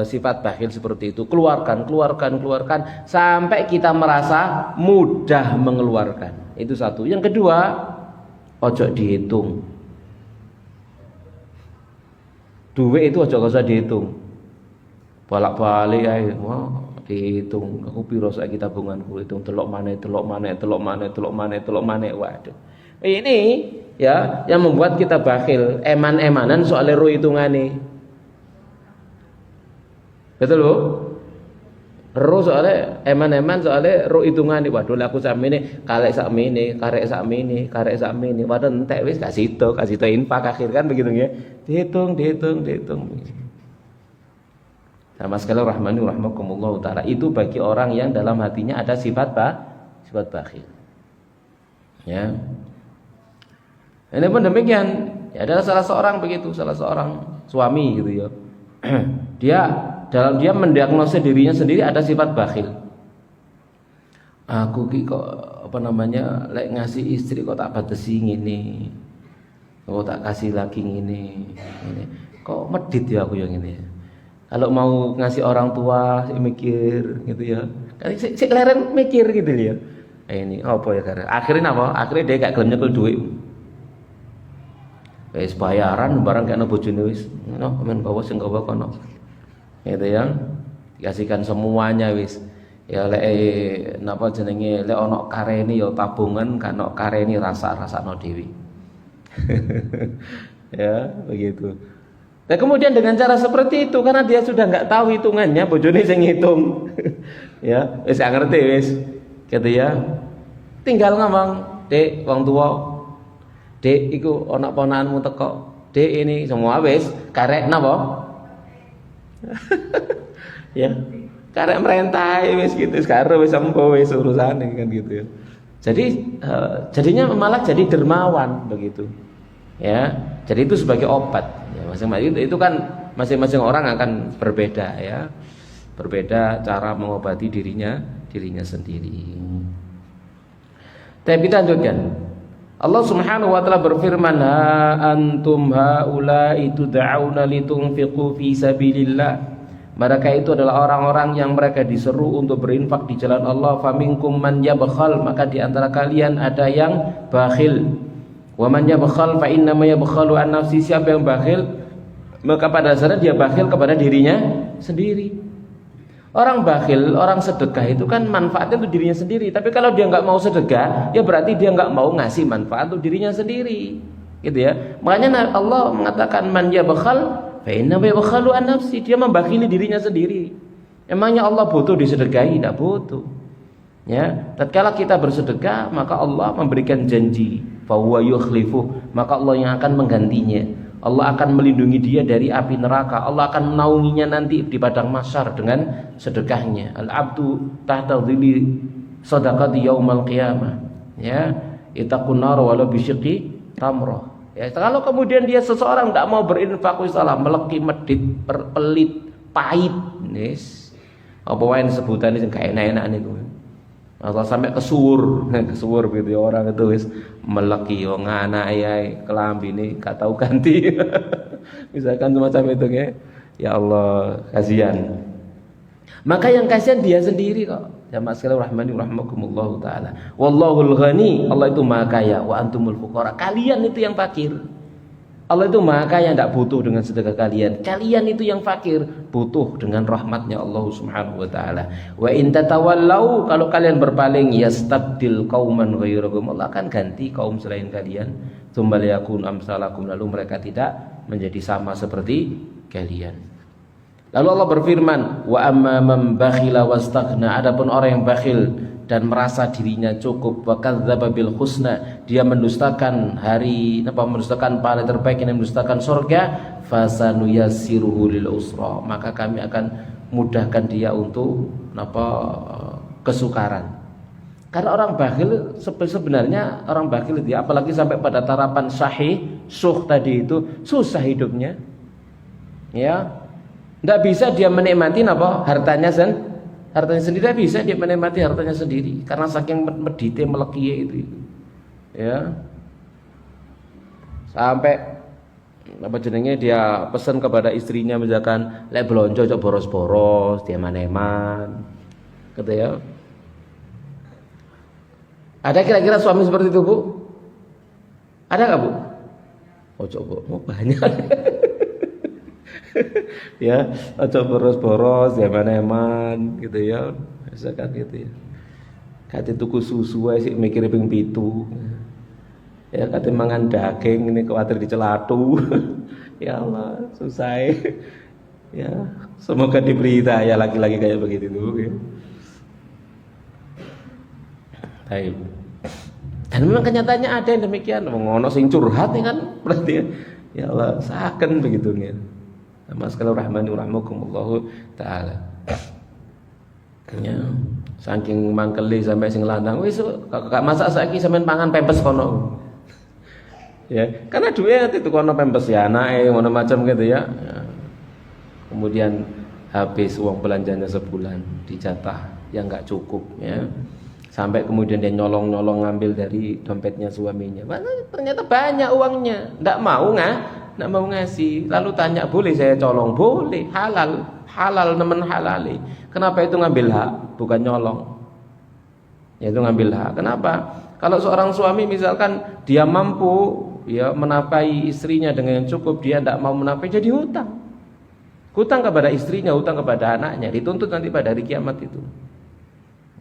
sifat bakhil seperti itu, keluarkan sampai kita merasa mudah mengeluarkan. Itu satu. Yang kedua, ojo dihitung. Duit itu ojo usah dihitung. Bolak-balik ae, wah dihitung. Aku piro saiki tabunganku, hitung telok maneh. Waduh. Ini ya yang membuat kita bakhil, eman-emanan soal ro hitungane. Betul Bu? Ro soalnya eman-eman soalnya ro hitungane. Waduh aku sakmene, karek sakmene. Waduh entek wis kasih to infak akhir kan begitu ya. Dihitung. Sama sekali rahmani rahmakumullah taala. Itu bagi orang yang dalam hatinya ada sifat bakhil. Ya. Ini pun demikian. Ya, adalah salah seorang suami gitu ya. Dia mendiagnosa dirinya sendiri ada sifat bakhil. Aku ki kok lek ngasih istri kok tak batesi ngene. Kok tak kasih lagi ngene. Kok medit ya aku yang ini. Kalau mau ngasih orang tua mikir gitu ya. Kan si leren mikir gitu ya. Ini apa ya karena akhirnya apa? Akhirnya dia gak gelem nyekel duit. Wis bayaran barang kena bojone wis. Ngono, men gawa sing gawa kono. Gitu ya. Dikasihkan semuanya wis. Ya lek napa jenenge lek ana karene ya tabungan, kan ana karene rasa-rasano dewi. Ya, begitu. Nah kemudian dengan cara seperti itu karena dia sudah nggak tahu hitungannya, bojone sing ngitung. Ya, wis gak ngerti wis. Gitu ya. Tinggal ngomong, "Dek, wong tua. Dek iku ana ponakanmu teko. Dek ini semua wis karek napa?" Ya. Karek merentah wis gitu, sekarang wis sempo wis urusane kan gitu ya. Jadi jadinya malah jadi dermawan begitu. Ya. Jadi itu sebagai obat. Ya, masing-masing itu kan masing-masing orang akan berbeda ya. Berbeda cara mengobati dirinya sendiri. Tapi kita lanjutkan. Allah Subhanahu wa taala berfirman, "Ha antum haula'i tud'auna litunfiqu fi sabilillah." Mereka itu adalah orang-orang yang mereka diseru untuk berinfak di jalan Allah. Faminkum man yabkhal, maka di antara kalian ada yang bakhil. Wa man yabkhal fa inna ma yabkhalu an nafsi, siapa yang bakhil maka pada dasarnya dia bakhil kepada dirinya sendiri. Orang bakhil, orang sedekah itu kan manfaatnya untuk dirinya sendiri. Tapi kalau dia nggak mau sedekah, ya berarti dia nggak mau ngasih manfaat untuk dirinya sendiri, gitu ya. Makanya Allah mengatakan man yabkhal fa inna yabkhalu an nafsi. Dia membakhili dirinya sendiri. Emangnya Allah butuh disedekahi? Tidak butuh. Ya, tatkala kita bersedekah, maka Allah memberikan janji, fa huwa yukhlifuh, maka Allah yang akan menggantinya. Allah akan melindungi dia dari api neraka. Allah akan menaunginya nanti di padang mahsyar dengan sedekahnya. Al-abdu tahta dhilli sadaqati yaumal qiyamah. Ya, ittaqun nar walau bisyqi tamrah. Ya, kalau kemudian dia seseorang tidak mau berinfak salah, meleki, medit, pelit, pahit, yes. Apa wae sebutane sing gak enak-enak niku. Atau sampai kesuwur gitu ya, orang itu wis meleki wong anak ayai kelambi ini gak tahu ganti. Misalkan semacam itu ya. Ya Allah, kasihan. Maka yang kasihan dia sendiri kok. Jamaah sekalian rahmani rahimakumullah taala. Wallahul ghani, Allah itu Maha Kaya, wa antumul fuqara. Kalian itu yang fakir. Allah itu Maha Kaya, tidak butuh dengan sedekah kalian. Kalian itu yang fakir, butuh dengan rahmatnya Allah Subhanahu wa taala. Wa in tatawallau, kalau kalian berpaling, yastabdil qauman ghairakum. Allah akan ganti kaum selain kalian. Tsumma liyakun amsalakum, lalu mereka tidak menjadi sama seperti kalian. Lalu Allah berfirman, wa amma man bakhila wastaghna. Adapun orang yang bakhil dan merasa dirinya cukup, wa kadzdzaba bil husna, dia mendustakan mendustakan pahala terbaik, yang mendustakan surga, fasanuyassiruhu lil usra, maka kami akan mudahkan dia untuk kesukaran. Karena orang bakhil sebenarnya orang bakhil dia apalagi sampai pada tarapan syuh tadi itu susah hidupnya. Ya. Tidak bisa dia menikmati hartanya sendiri, bisa dia menikmati hartanya sendiri karena saking medite melekie itu. Ya. Sampai dia pesan kepada istrinya misalkan lek blonjo cok boros-boros, dia maneman. Gitu ya. Ada kira-kira suami seperti itu, Bu? Ada enggak, Bu? Oh, coba banyak. Ya, aja boros-boros, ya eman gitu ya. Misalkan gitu ya. Kate tuku susu ae sik mikir ping 7. Ya kate mangan daging ini kuwatir dicelatu. Ya Allah, susah. Ya, semoga diberi hidayah laki-laki kayak begitu ya. Baik. Dan memang kenyataannya ada yang demikian. Ngono sing curhat ya kan berarti ya Allah, saken begitu ya. Mas kalau rahmani rahmakumullah taala. Ya, saking mangkeli sampai sing lanang wis gak masak saiki sampean pangan pempes kono. Ya, karena duit itu kono pempes ya anake ngono macam gitu ya. Kemudian habis uang belanjanya sebulan dijatah yang enggak cukup ya. Sampai kemudian dia nyolong-nyolong ngambil dari dompetnya suaminya. Ternyata banyak uangnya. Enggak mau ngasih. Lalu tanya, boleh saya colong? Boleh, halal nemen halali. Kenapa itu ngambil hak bukan nyolong? Ya itu ngambil hak. Kenapa? Kalau seorang suami misalkan dia mampu ya menafkahi istrinya dengan yang cukup, dia tidak mau menafkahi, jadi hutang. Hutang kepada istrinya, hutang kepada anaknya, dituntut nanti pada hari kiamat itu.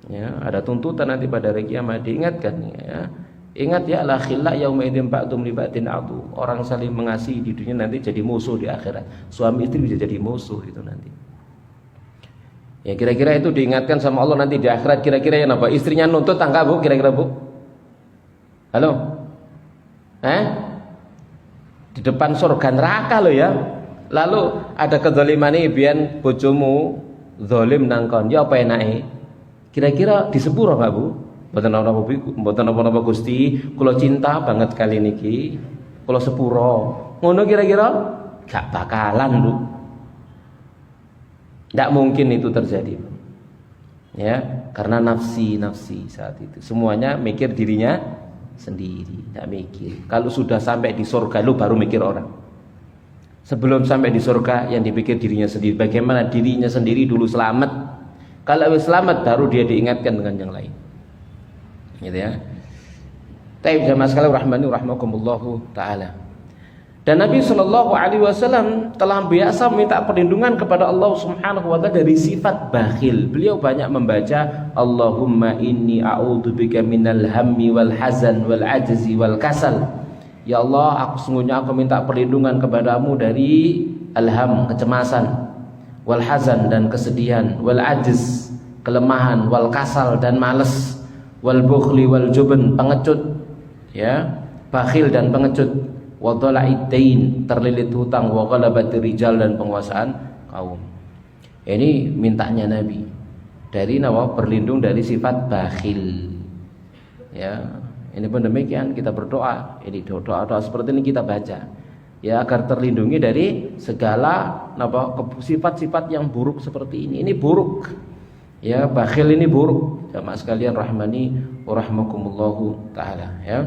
Ya, ada tuntutan nanti pada hari kiamat, diingatkan ya. Ingat ya, la khilla yauma idzin ba'dum li ba'din adu. Orang saling mengasihi di dunia nanti jadi musuh di akhirat. Suami istri bisa jadi musuh itu nanti. Ya kira-kira itu diingatkan sama Allah nanti di akhirat. Kira-kira yang apa? Istrinya nuntut tangga, Bu, kira-kira, Bu? Halo? Di depan surga neraka loh ya. Lalu ada kezaliman iki biyen bojomu zalim nang kon. Ya apa enake? Kira-kira disepuro enggak, Bu? Mboten napa-napa Gusti, kula cinta banget kali niki. Kula sepuro. Ngono kira-kira gak bakalan, Bu. Tidak mungkin itu terjadi. Ya, karena nafsi saat itu. Semuanya mikir dirinya sendiri, tidak mikir. Kalau sudah sampai di surga lu baru mikir orang. Sebelum sampai di surga yang dipikir dirinya sendiri. Bagaimana dirinya sendiri dulu selamat. Kalau selamat baru dia diingatkan dengan yang lain. Gitu ya. Taib jamaah sekalian rahmani rahmakumullahu taala. Dan Nabi Shallallahu Alaihi Wasallam telah biasa meminta perlindungan kepada Allah Subhanahu Wa Taala dari sifat bakhil. Beliau banyak membaca Allahumma inni a'udzubika minal hammi wal hazan wal ajzi wal kasal. Ya Allah, sungguhnya aku minta perlindungan kepadamu dari alham, kecemasan, wal hazan dan kesedihan, wal ajz, kelemahan, wal kasal dan malas, wal bukhli wal jubn, pengecut, ya, bakhil dan pengecut. Wa dhala'id-dain, terlilit hutang, wa ghalabatir rijal dan penguasaan kaum. Ini mintanya Nabi dari berlindung dari sifat bakhil. Ya, ini pun demikian kita berdoa. Ini doa-doa seperti ini kita baca. Ya, agar terlindungi dari segala sifat-sifat yang buruk seperti ini. Ini buruk. Ya, bakhil ini buruk. Jamaah sekalian rahmani wa rahmakumullahu taala, ya.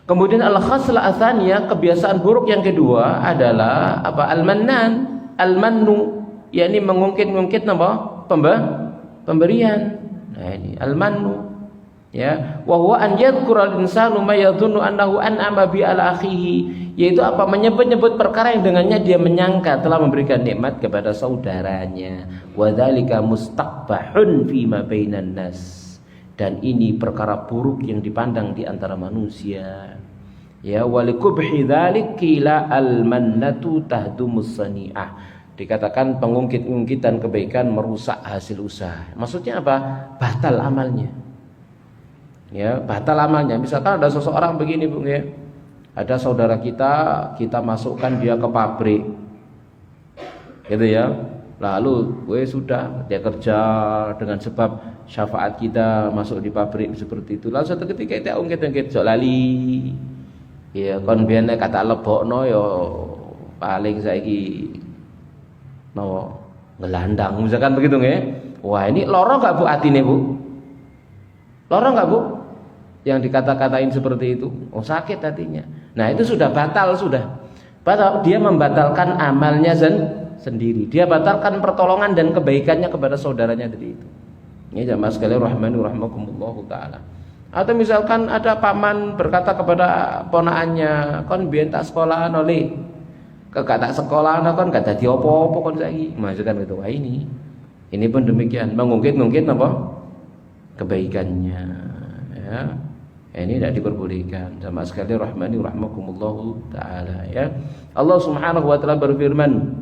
Kemudian al-khaslah atsaniyah, kebiasaan buruk yang kedua adalah al-mannan, al-mannu, yakni mengungkit-ungkit pemberian. Nah, ini al-mannu, ya. Wa huwa an yadhkura al-insanu ma yadhunnu annahu an'ama bi ala akhihi, yaitu menyebut-nyebut perkara yang dengannya dia menyangka telah memberikan nikmat kepada saudaranya. Wa dzalika mustaqbahun fi ma bainan nas. Dan ini perkara buruk yang dipandang di antara manusia. Ya, walikubhi dzalik qila al-mannatu tahdumus sani'ah. Dikatakan pengungkit-ungkitan kebaikan merusak hasil usaha. Maksudnya apa? Batal amalnya. Ya, batal amalnya. Misalkan ada seseorang begini, Bu, ya. Ada saudara kita masukkan dia ke pabrik. Gitu ya. Lalu sudah dia kerja dengan sebab syafaat kita masuk di pabrik seperti itu. Lalu suatu ketika kita ungkit-ungkit sok lali. Ya kon biyen kata lebokno ya paling saiki ngelandang misalkan begitu nggih. Wah, ini loro enggak Bu atine, Bu? Loro enggak, Bu? Yang dikata-katain seperti itu. Oh, sakit hatinya. Nah, itu sudah batal sudah. Batal, dia membatalkan amalnya sendiri. Dia batalkan pertolongan dan kebaikannya kepada saudaranya tadi itu. Ini jamaah sekalian rahmani rahmakumullahu taala. Atau misalkan ada paman berkata kepada ponakannya, "Kon biyen tak sekolahan oleh kagak tak sekolahan kon gak dadi apa-apa kon saiki." Maksudkan gitu. Wah, ini pun demikian, mengungkit-ungkit kebaikannya, ya. Ini tidak diperbolehkan. Jamaah sekalian rahmani rahmakumullahu taala, ya. Allah Subhanahu wa taala berfirman,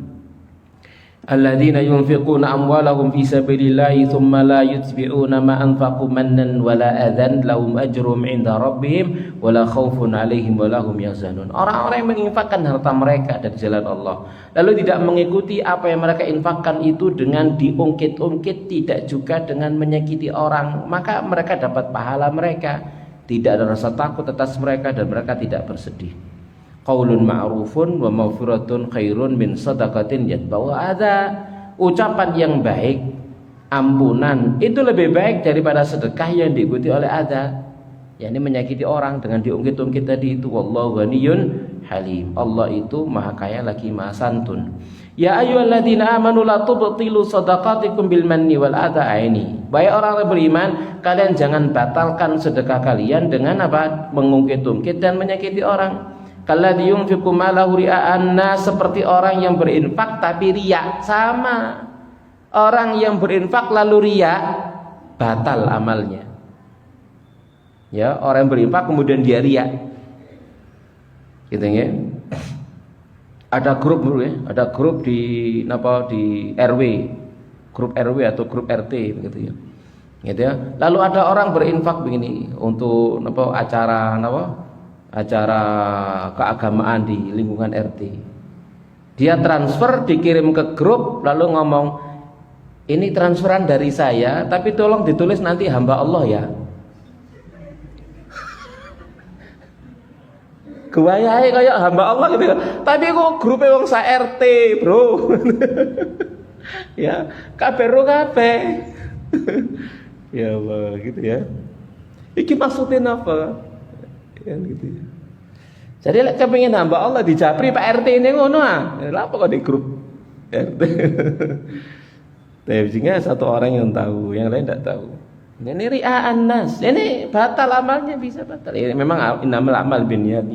alladzina yunfiquna amwalahum fi sabilillahi thumma la yutbi'una ma anfaqu mannan wala adhan lahum ajrum 'inda rabbihim wala khaufun 'alaihim wala hum yahzanun. Orang-orang yang menginfakkan harta mereka dari jalan Allah lalu tidak mengikuti apa yang mereka infakkan itu dengan diungkit-ungkit, tidak juga dengan menyakiti orang, maka mereka dapat pahala mereka, tidak ada rasa takut atas mereka dan mereka tidak bersedih. Qaulun ma'rufun wa maghfiratun khairun min shadaqatin yatba'u adza. Ucapan yang baik, ampunan itu lebih baik daripada sedekah yang diikuti oleh adza, yakni menyakiti orang dengan diungkit-ungkit tadi itu. Wallahu ghaniyyun halim. Allah itu maha kaya lagi maha santun. Ya ayyuhalladzina amanu la tubtilu shadaqatikum bil manni wal adza. Ini baik orang yang beriman, kalian jangan batalkan sedekah kalian dengan mengungkit-ungkit dan menyakiti orang. Kalladzi yunfiqu malahu ria'an nas, seperti orang yang berinfak tapi riya. Sama, orang yang berinfak lalu riya, batal amalnya. Ya, orang yang berinfak kemudian dia riya. Gitu ya. Ada grup ya, ada grup di RW, grup RW atau grup RT begitu ya. Gitu ya. Lalu ada orang berinfak begini untuk acara keagamaan di lingkungan RT. Dia transfer, dikirim ke grup, lalu ngomong, "Ini transferan dari saya, tapi tolong ditulis nanti hamba Allah ya." Kewayahe kayak hamba Allah gitu. Tapi kok grupnya wong sa RT, Bro. Ya, kabeh ro kabeh. Ya Allah, gitu ya. Iki maksudnya apa? Kan gitu ya. Jadi lek kepengin hamba Allah dijapri Pak RT ini ngono ah. Lha apa kok di grup RT? Tapi satu orang yang tahu, yang lain tidak tahu. Ini ria'an nas. Ini batal amalnya, bisa batal. Ini memang innamal amal binniyat.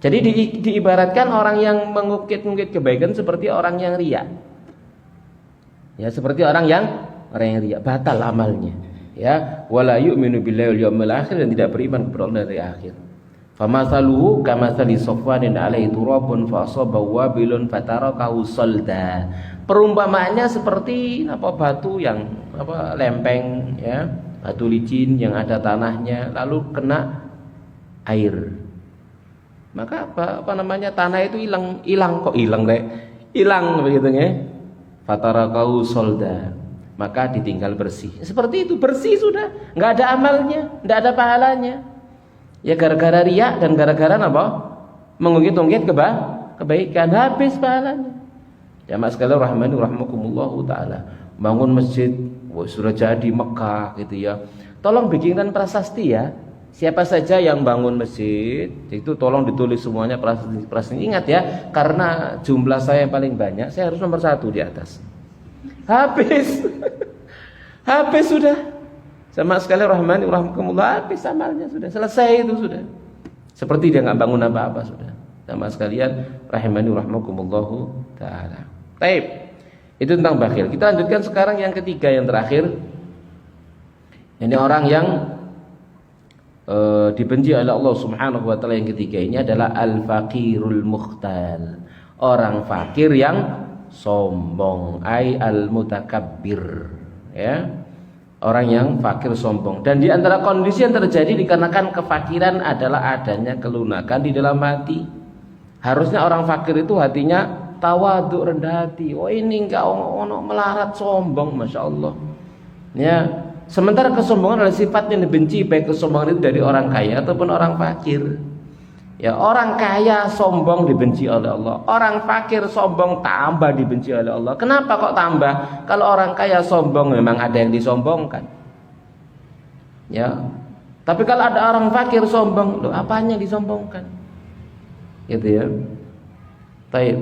Jadi diibaratkan orang yang mengukit-ngukit kebaikan seperti orang yang riya. Ya, seperti orang yang riya, batal amalnya. Ya, wala yu'minu billahi wal yawmil akhir, dan tidak beriman kepada Allah dari akhir. Famathaluhu kamathali safwanin alaihi turabun fa asabahu wabilun fatarakahu salda. Perumpamaannya seperti batu yang lempeng, ya, batu licin yang ada tanahnya lalu kena air. Maka tanah itu hilang begitu ya. Fatarakahu salda. Maka ditinggal bersih. Seperti itu, bersih sudah, nggak ada amalnya, nggak ada pahalanya. Ya gara-gara riya dan gara-gara mengungkit-ungkit kebaikan, habis pahalanya. Jamaah sekalian rahmani rahmakumullah taala. Bangun masjid, sudah jadi Mekah gitu ya. Tolong bikinkan prasasti ya. Siapa saja yang bangun masjid itu tolong ditulis semuanya prasasti. Ingat ya, karena jumlah saya yang paling banyak, saya harus nomor 1 di atas. Habis sudah. Sama sekali rahmani rahmakumullah, habis amalnya sudah selesai, itu sudah. Seperti dia nggak bangun apa-apa sudah. Sama sekalian rahmani rahmakumullah taala. Baik. Itu tentang bakhil. Kita lanjutkan sekarang yang ketiga, yang terakhir. Ini orang yang dibenci oleh Allah Subhanahu wa taala. Yang ketiga ini adalah al-faqirul mukhtal. Orang fakir yang sombong, al-mutakabbir, ya. Orang yang fakir sombong. Dan di antara kondisi yang terjadi dikarenakan kefakiran adalah adanya kelunakan di dalam hati. Harusnya orang fakir itu hatinya tawadhu, rendah hati. Oh, ini enggak ono melarat sombong, Masya Allah. Ya, sementara kesombongan adalah sifat yang dibenci, baik kesombongan itu dari orang kaya ataupun orang fakir. Ya, orang kaya sombong dibenci oleh Allah. Orang fakir sombong tambah dibenci oleh Allah. Kenapa kok tambah? Kalau orang kaya sombong memang ada yang disombongkan. Ya. Tapi kalau ada orang fakir sombong, loh apanya disombongkan? Gitu ya. Baik.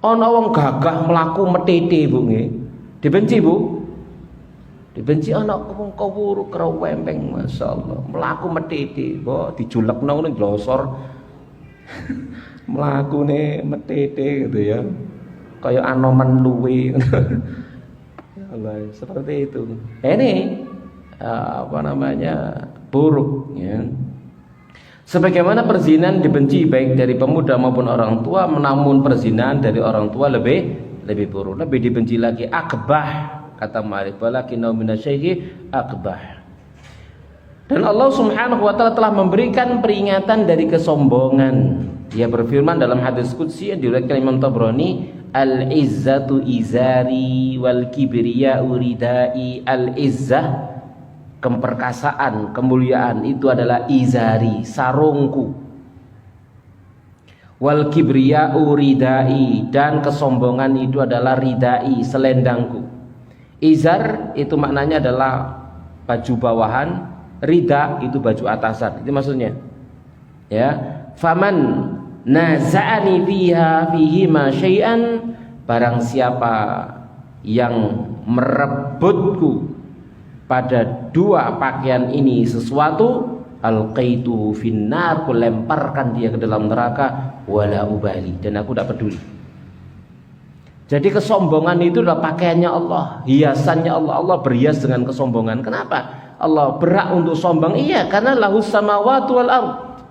Ono wong gagah mlaku metete, Bu nggih. Dibenci, Bu? Dibenci anak wong kawuru krewempeng, masyaallah. Mlaku metete, kok dijulekno ngono glosor. Mlakune metete gitu ya. Kayak anoman luwe. Allah, seperti itu. Ini buruk ya. Sebagaimana perzinahan dibenci baik dari pemuda maupun orang tua, namun perzinahan dari orang tua lebih buruk, lebih dibenci lagi, akbah. Kata Ma'arif, walakinnahu minasyai'i akbah. Dan Allah Subhanahu wa taala telah memberikan peringatan dari kesombongan. Dia berfirman dalam hadis qudsi yang diriwayatkan Imam Tabrani, al-izzatu izari wal kibriya'u ridai. Al-izzah, keperkasaan, kemuliaan itu adalah izari, sarungku. Wal kibriya'u ridai, dan kesombongan itu adalah ridai, selendangku. Izar itu maknanya adalah baju bawahan, rida itu baju atasan. Itu maksudnya. Ya, faman naza'ani fihi ma syai'an, barang siapa yang merebutku pada dua pakaian ini sesuatu, alqaitu finnar, ku lemparkan dia ke dalam neraka, wala ubali, dan aku tidak peduli. Jadi kesombongan itu adalah pakaiannya Allah, hiasannya Allah. Allah berhias dengan kesombongan. Kenapa? Allah berhak untuk sombong. Iya, karena lahus samawati wal ardh.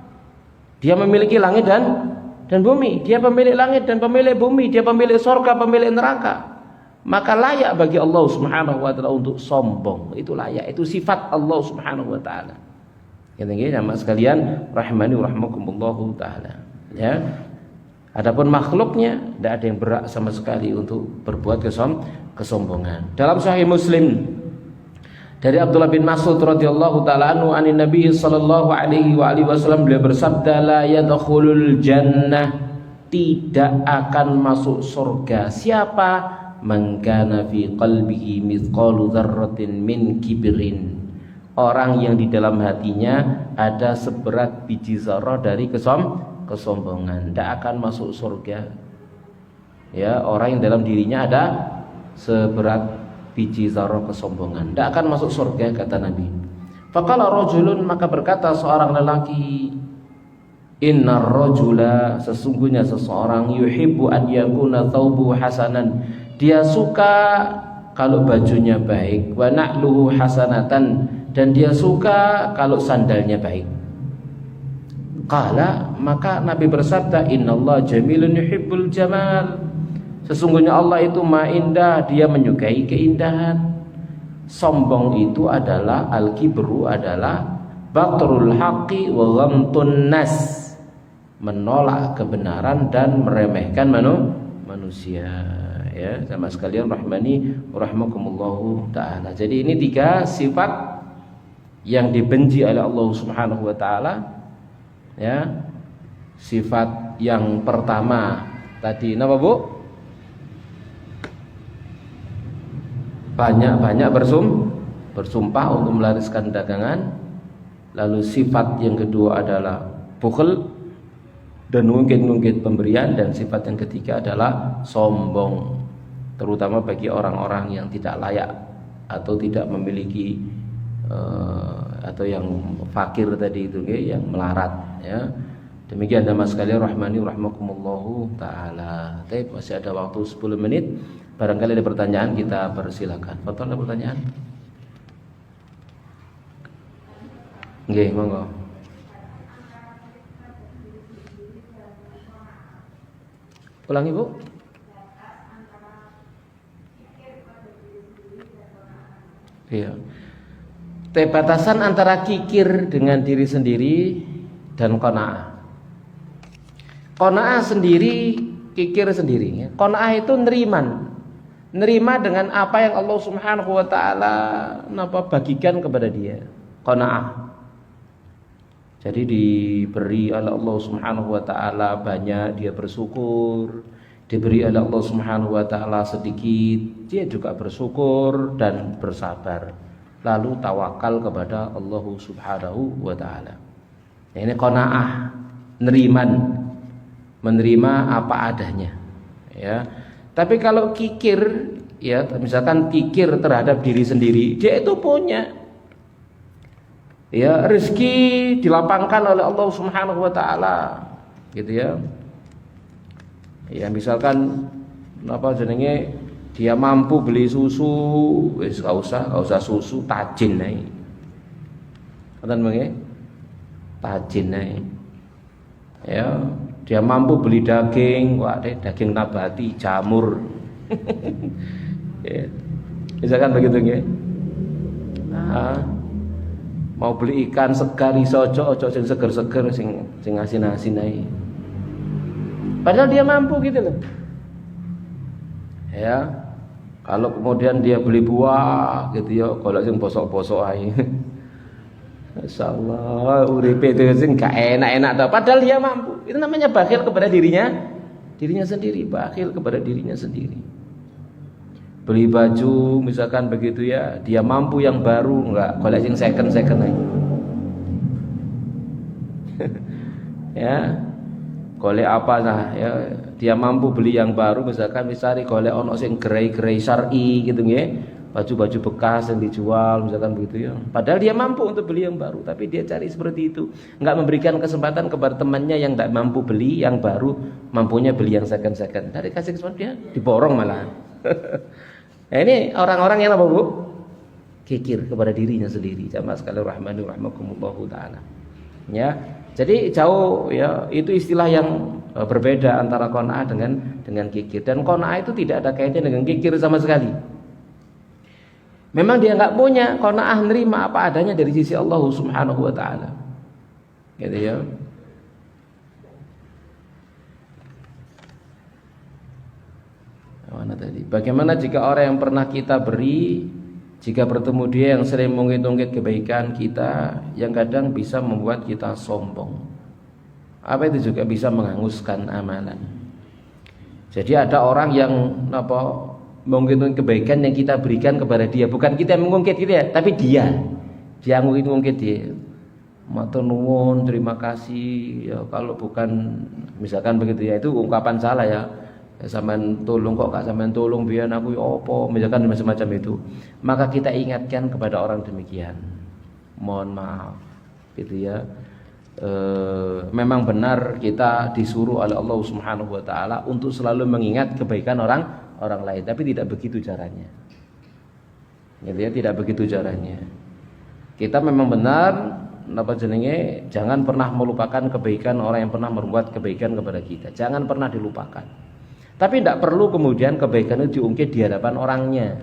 Dia memiliki langit dan bumi. Dia pemilik langit dan pemilik bumi. Dia pemilik surga, pemilik neraka. Maka layak bagi Allah Subhanahu wa taala untuk sombong. Itu layak, itu sifat Allah Subhanahu wa taala. Gitu-gitu jamaah sekalian, rahimani rahmakumullahu taala. Ya. Adapun makhluknya tidak ada yang berhak sama sekali untuk berbuat kesombongan. Dalam Sahih Muslim dari Abdullah bin Mas'ud radhiyallahu taala anhu anin Nabi sallallahu alaihi wasallam, beliau bersabda, la yadkhulul jannah, tidak akan masuk surga siapa man kana fi qalbihi mithqalu dzarratin min kibrin, orang yang di dalam hatinya ada seberat biji zarah dari kesombongan, tidak akan masuk surga. Ya, orang yang dalam dirinya ada seberat biji zarah kesombongan, tidak akan masuk surga, kata Nabi. Faqala rajulun, maka berkata seorang lelaki, Innar rajula, sesungguhnya seseorang, yuhibbu an yakuna thawbuhu hasanan, dia suka kalau bajunya baik, wa na'luhu hasanatan, dan dia suka kalau sandalnya baik. Qala, maka Nabi bersabda, innallaha jamilun yuhibbul jamal, sesungguhnya Allah itu maha indah, dia menyukai keindahan. Sombong itu adalah, al-kibru adalah batrul haqqi wa ghamtun nas, menolak kebenaran dan meremehkan manusia. Ya, sama sekalian rahmani rahimakumullahu taala. Jadi ini 3 sifat yang dibenci oleh Allah Subhanahu wa taala. Ya. Sifat yang pertama tadi apa, Bu? Banyak-banyak bersumpah untuk melariskan dagangan. Lalu sifat yang kedua adalah bukhl dan ngungkit-ngungkit pemberian, dan sifat yang ketiga adalah sombong, terutama bagi orang-orang yang tidak layak atau tidak memiliki atau yang fakir tadi itu, yang melarat, ya. Demikian Mas sekalian rahmani rahimakumullahu taala. Baik, masih ada waktu 10 menit. Barangkali ada pertanyaan, kita persilakan. Fadhol, ada pertanyaan? Nggih, monggo. Ulangi, Bu. Iya. Batasan antara kikir dengan diri sendiri dan qanaah. Qanaah sendiri, kikir sendiri. Qanaah itu nerima dengan apa yang Allah Subhanahu wa taala bagikan kepada dia. Qanaah. Jadi diberi oleh Allah Subhanahu wa taala banyak, dia bersyukur. Diberi oleh Allah Subhanahu wa taala sedikit, dia juga bersyukur dan bersabar. Lalu tawakal kepada Allah Subhanahu wa taala. Ini qanaah, menerima apa adanya, ya. Tapi kalau kikir, ya, misalkan kikir terhadap diri sendiri, dia itu punya, ya, rezeki dilapangkan oleh Allah Subhanahu wa taala, gitu ya. Ya, misalkan dia mampu beli susu, wis gak usah susu, tajin ae. Ngoten nggih? Tajin ae. Ya, dia mampu beli daging, daging nabati, jamur. Ya. Misalkan begitu nggih. Nah, mau beli ikan segar iso ojo sing seger-seger, sing asin-asin ae. Padahal dia mampu gitu loh. Ya. Kalau kemudian dia beli buah gitu ya, kalau sing bosok-bosok ae. Masyaallah, uripe itu sing gak enak-enak ta, padahal dia mampu. Itu namanya bakhil kepada dirinya sendiri, bakhil kepada dirinya sendiri. Beli baju misalkan begitu ya, dia mampu yang baru, enggak golek sing second aja. Ya. Golek apa nah, ya, dia mampu beli yang baru, misalkan golek ono sing grey syar'i gitu nggih. Baju-baju bekas yang dijual misalkan begitu ya. Padahal dia mampu untuk beli yang baru, tapi dia cari seperti itu. Enggak memberikan kesempatan kepada temannya yang tidak mampu beli yang baru, mampunya beli yang second. Dari kasih kesempatan dia diborong malah. Nah, ini orang-orang yang apa, Bu? Kikir kepada dirinya sendiri. Jamaah sekalian rahmani rahimakumullahu taala. Ya. Jadi jauh ya, itu istilah yang berbeda antara qanaah dengan kikir. Dan qanaah itu tidak ada kaitannya dengan kikir sama sekali. Memang dia enggak punya, qanaah nerima apa adanya dari sisi Allah Subhanahu wa taala. Gitu ya. Mana tadi? Bagaimana jika orang yang pernah kita beri, jika bertemu dia yang sering mengungkit-ungkit kebaikan kita, yang kadang bisa membuat kita sombong. Apa itu juga bisa menghanguskan amalan. Jadi ada orang yang mengungkit kebaikan yang kita berikan kepada dia, bukan kita yang mengungkit gitu ya, tapi dia ngungkit dia. Matur nuwun, terima kasih. Ya, kalau bukan misalkan begitu ya, itu ungkapan salah ya. Sampean tolong kok gak sampean tolong biar aku opo, misalkan macam-macam itu. Maka kita ingatkan kepada orang demikian. Mohon maaf gitu ya. memang benar kita disuruh oleh Allah Subhanahu wa taala untuk selalu mengingat kebaikan orang lain, tapi tidak begitu caranya. Gitu ya, tidak begitu caranya. Kita memang benar jangan pernah melupakan kebaikan orang yang pernah berbuat kebaikan kepada kita. Jangan pernah dilupakan. Tapi tidak perlu kemudian kebaikan itu diungkit di hadapan orangnya.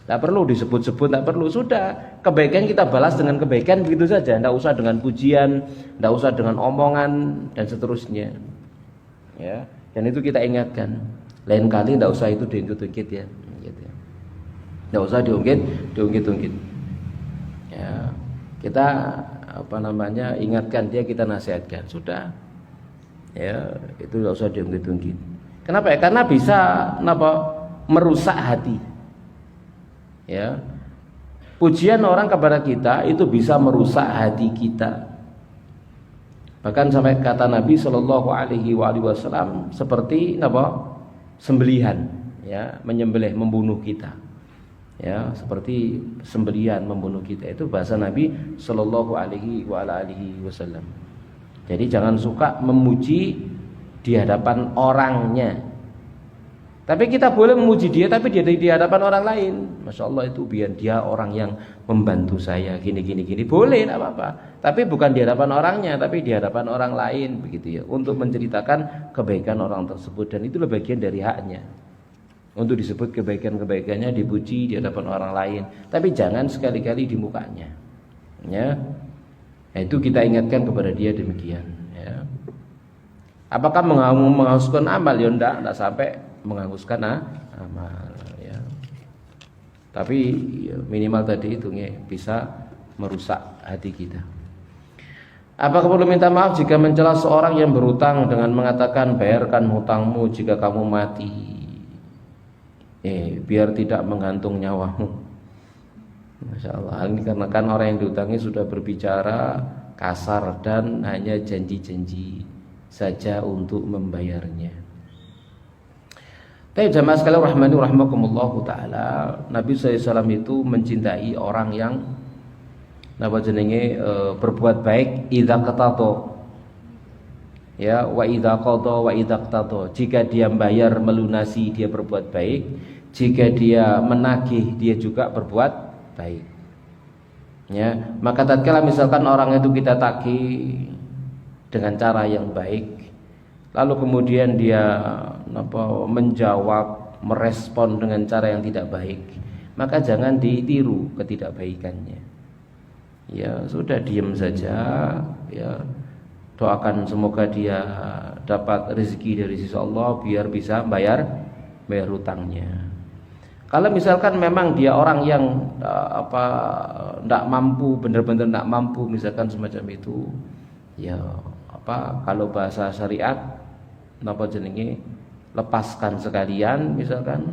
Tidak perlu disebut-sebut, tidak perlu. Sudah, kebaikan kita balas dengan kebaikan begitu saja. Tidak usah dengan pujian, tidak usah dengan omongan dan seterusnya. Ya, dan itu kita ingatkan. Lain kali tidak usah itu diungkit-ungkit ya. Gitu ya. Tidak usah diungkit-ungkit. Ya, kita ingatkan dia, kita nasihatkan. Sudah. Ya, itu tidak usah diungkit-ungkit. Kenapa ya? Karena bisa merusak hati. Ya, pujian orang kepada kita itu bisa merusak hati kita. Bahkan sampai kata Nabi Shallallahu Alaihi Wasallam seperti sembelihan, ya, menyembelih, membunuh kita. Ya, seperti sembelihan membunuh kita, itu bahasa Nabi Shallallahu Alaihi Wasallam. Jadi jangan suka memuji di hadapan orangnya. Tapi kita boleh memuji dia, tapi dia di hadapan orang lain. Masya Allah, itu biar dia orang yang membantu saya gini, boleh, tidak apa-apa. Tapi bukan di hadapan orangnya, tapi di hadapan orang lain, begitu ya. Untuk menceritakan kebaikan orang tersebut, dan itulah bagian dari haknya. Untuk disebut kebaikan-kebaikannya, dipuji di hadapan orang lain. Tapi jangan sekali-kali di mukanya. Ya, itu kita ingatkan kepada dia demikian. Ya. Apakah menghanguskan amal? Ya tidak sampai menghanguskan amal, ya. Tapi ya, minimal tadi itu bisa merusak hati kita. Apakah perlu minta maaf jika mencela seorang yang berutang dengan mengatakan bayarkan hutangmu jika kamu mati, biar tidak menggantung nyawamu? Masya Allah, ini karena kan orang yang diutangi sudah berbicara kasar dan hanya janji-janji saja untuk membayarnya. Tapi jamaah sekalian rahmani rahimakumullah taala, Nabi SAW itu mencintai orang yang berbuat baik idza qatato. Ya, wa idza qada wa idza qatato. Jika dia membayar melunasi, dia berbuat baik. Jika dia menagih, dia juga berbuat baik. Ya, maka tatkala misalkan orang itu kita tagih dengan cara yang baik, lalu kemudian dia menjawab, merespon dengan cara yang tidak baik, maka jangan ditiru ketidakbaikannya. Ya sudah, diam saja, ya, doakan semoga dia dapat rezeki dari sisi Allah biar bisa bayar hutangnya. Kalau misalkan memang dia orang yang tidak mampu, benar-benar tidak mampu, misalkan semacam itu, ya kalau bahasa syariat lepaskan sekalian, misalkan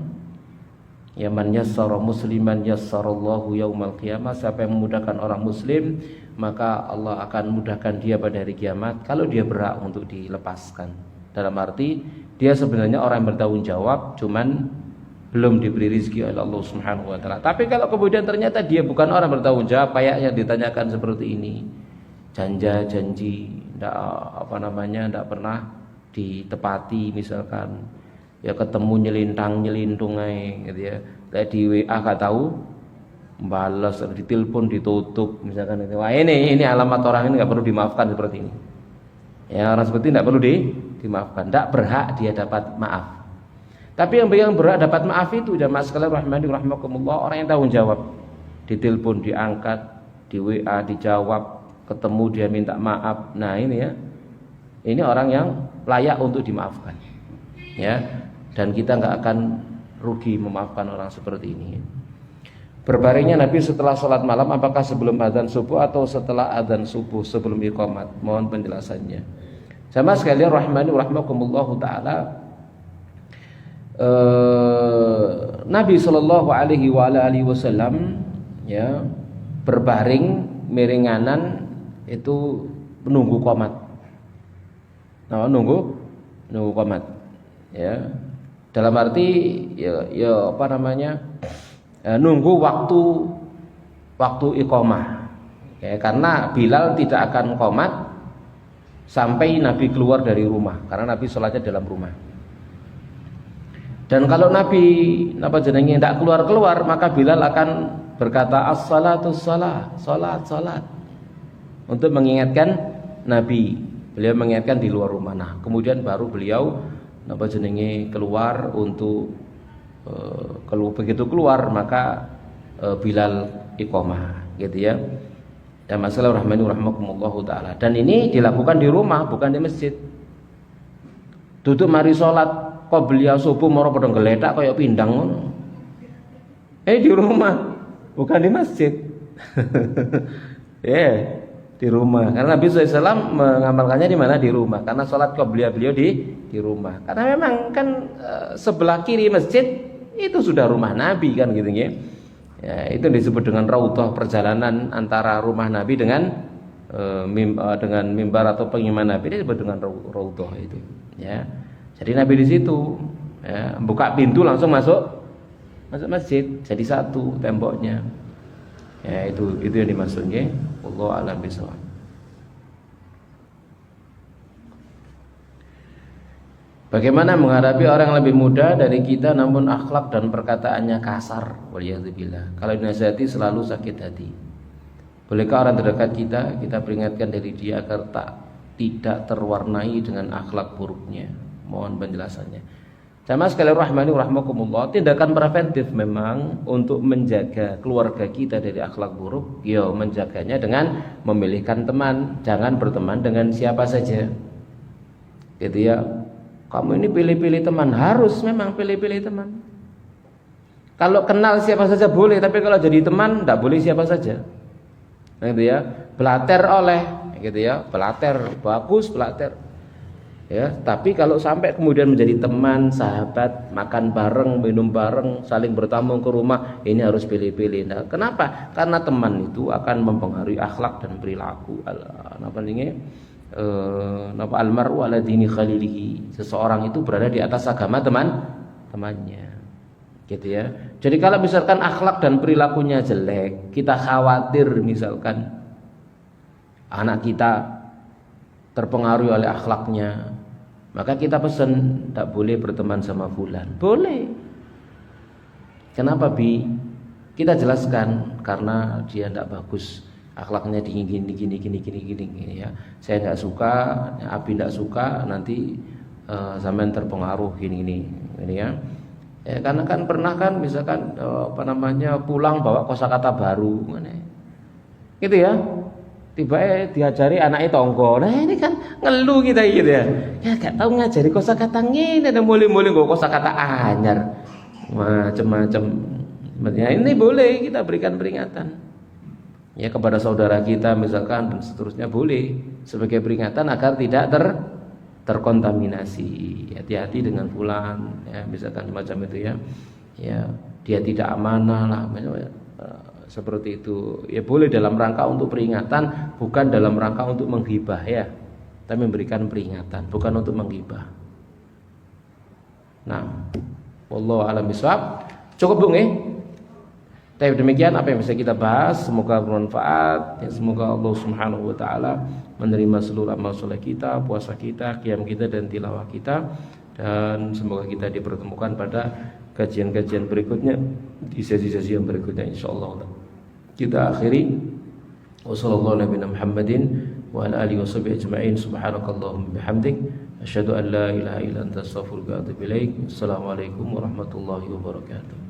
ya, man yassara musliman yassarallahu yaumal qiyamah. Siapa yang memudahkan orang muslim, maka Allah akan mudahkan dia pada hari kiamat. Kalau dia berhak untuk dilepaskan, dalam arti dia sebenarnya orang yang bertanggung jawab, cuman belum diberi rezeki oleh Allah Subhanahu wa taala. Tapi kalau kemudian ternyata dia bukan orang bertanggung jawab, kayaknya ditanyakan seperti ini, janji tidak pernah ditepati, misalkan ya ketemu nyelintang-nyelintung gitu ya, di WA gak tahu balas, di telepon ditutup misalkan itu. Wah, ini alamat orang ini nggak perlu dimaafkan seperti ini. Ya, orang seperti ini nggak perlu dimaafkan, tidak berhak dia dapat maaf. Tapi yang berhak dapat maaf itu jamaah sekalian rahmani rahimakumullah, orang yang tanggung jawab. Di telepon diangkat, di WA dijawab, ketemu dia minta maaf. Nah ini ya, ini orang yang layak untuk dimaafkan, ya. Dan kita nggak akan rugi memaafkan orang seperti ini. Berbaringnya Nabi setelah sholat malam, apakah sebelum adzan subuh atau setelah adzan subuh sebelum iqamat? Mohon penjelasannya. Sama sekalian rahmani rahimakumullahu taala, Nabi Shallallahu Alaihi Wasallam ya berbaring miringanan itu menunggu qomat. Nah, nunggu qomat, ya, dalam arti nunggu waktu iqamah, ya, karena Bilal tidak akan qomat sampai Nabi keluar dari rumah, karena Nabi sholatnya dalam rumah. Dan kalau Nabi tidak keluar-keluar, maka Bilal akan berkata as-salatu salat, salat, untuk mengingatkan Nabi. Beliau mengingatkan di luar rumah. Nah, kemudian baru beliau keluar untuk begitu keluar maka Bilal iqamah, gitu ya. Ya, masalah rahmani rahimakumullah taala. Dan ini dilakukan di rumah, bukan di masjid. Duduk mari sholat, kok beliau subuh moro padha geletak kaya pindang ngono. Di rumah, bukan di masjid. Di rumah. Karena Nabi SAW mengamalkannya di mana? Di rumah. Karena sholat qobliyah beliau di rumah. Karena memang kan sebelah kiri masjid itu sudah rumah Nabi kan gitu ya. Ya, itu disebut dengan raudhah, perjalanan antara rumah Nabi dengan mimbar atau pengimam Nabi, ini disebut dengan raudhah itu. Ya, jadi Nabi di situ, ya, buka pintu langsung masuk masjid, jadi satu temboknya. Ya, itu yang dimaksudnya. Wallahu a'lam bishawab. Bagaimana menghadapi orang yang lebih muda dari kita namun akhlak dan perkataannya kasar? Waliyadzubillah. Kalau dinasihati selalu sakit hati. Bolehkah orang terdekat kita peringatkan dari dia agar tidak terwarnai dengan akhlak buruknya? Mohon penjelasannya. Jamaah sekalian rahmani rahimakumullah, tindakan preventif memang untuk menjaga keluarga kita dari akhlak buruk. Menjaganya dengan memilihkan teman, jangan berteman dengan siapa saja. Gitu ya. Kamu ini pilih-pilih teman, harus memang pilih-pilih teman. Kalau kenal siapa saja boleh, tapi kalau jadi teman tidak boleh siapa saja. Nah, gitu ya. Belater oleh, gitu ya. Belater bagus, belater. Ya, tapi kalau sampai kemudian menjadi teman, sahabat, makan bareng, minum bareng, saling bertamu ke rumah, ini harus pilih-pilih. Nah, kenapa? Karena teman itu akan mempengaruhi akhlak dan perilaku. Almaru ala dini khalilihi. Seseorang itu berada di atas agama temannya, gitu ya. Jadi kalau misalkan akhlak dan perilakunya jelek, kita khawatir misalkan anak kita terpengaruhi oleh akhlaknya, maka kita pesan tak boleh berteman sama fulan. Boleh. Kenapa Bi? Kita jelaskan karena dia tidak bagus. Akhlaknya gini ya. Saya enggak suka, Abi enggak suka, nanti sampean terpengaruh gini ya. Ya, karena kan pernah kan misalkan pulang bawa kosakata baru gitu ya. Tiba diajari anaknya tonggo. Nah, ini kan ngeluh kita gitu ya. Ya enggak tahu ngajari kosakata ngene, ada mulai-mulai nggo kosakata anyar. Macam-macam. Ya, ini boleh kita berikan peringatan. Ya, kepada saudara kita misalkan dan seterusnya boleh sebagai peringatan agar tidak terkontaminasi. Hati-hati dengan fulan ya, misalkan semacam itu ya. Ya, dia tidak amanah lah seperti itu. Ya boleh dalam rangka untuk peringatan, bukan dalam rangka untuk menghibah ya. Tapi memberikan peringatan, bukan untuk menghibah. Nah, wallahu a'lam bishawab. Cukup Bung Tapi demikian apa yang bisa kita bahas, semoga bermanfaat. Ya, semoga Allah Subhanahu wa taala menerima seluruh amal soleh kita, puasa kita, qiyam kita dan tilawah kita, dan semoga kita dipertemukan pada kajian-kajian berikutnya di sesi-sesi yang berikutnya insyaallah. Kita akhiri wassallallahu nabiyana Muhammadin wa ala alihi washabihi ajma'in. Subhanakallahumma bihamdik asyhadu an la ilaha illa anta astaghfiruka wa atubu ilaik. Assalamualaikum warahmatullahi wabarakatuh.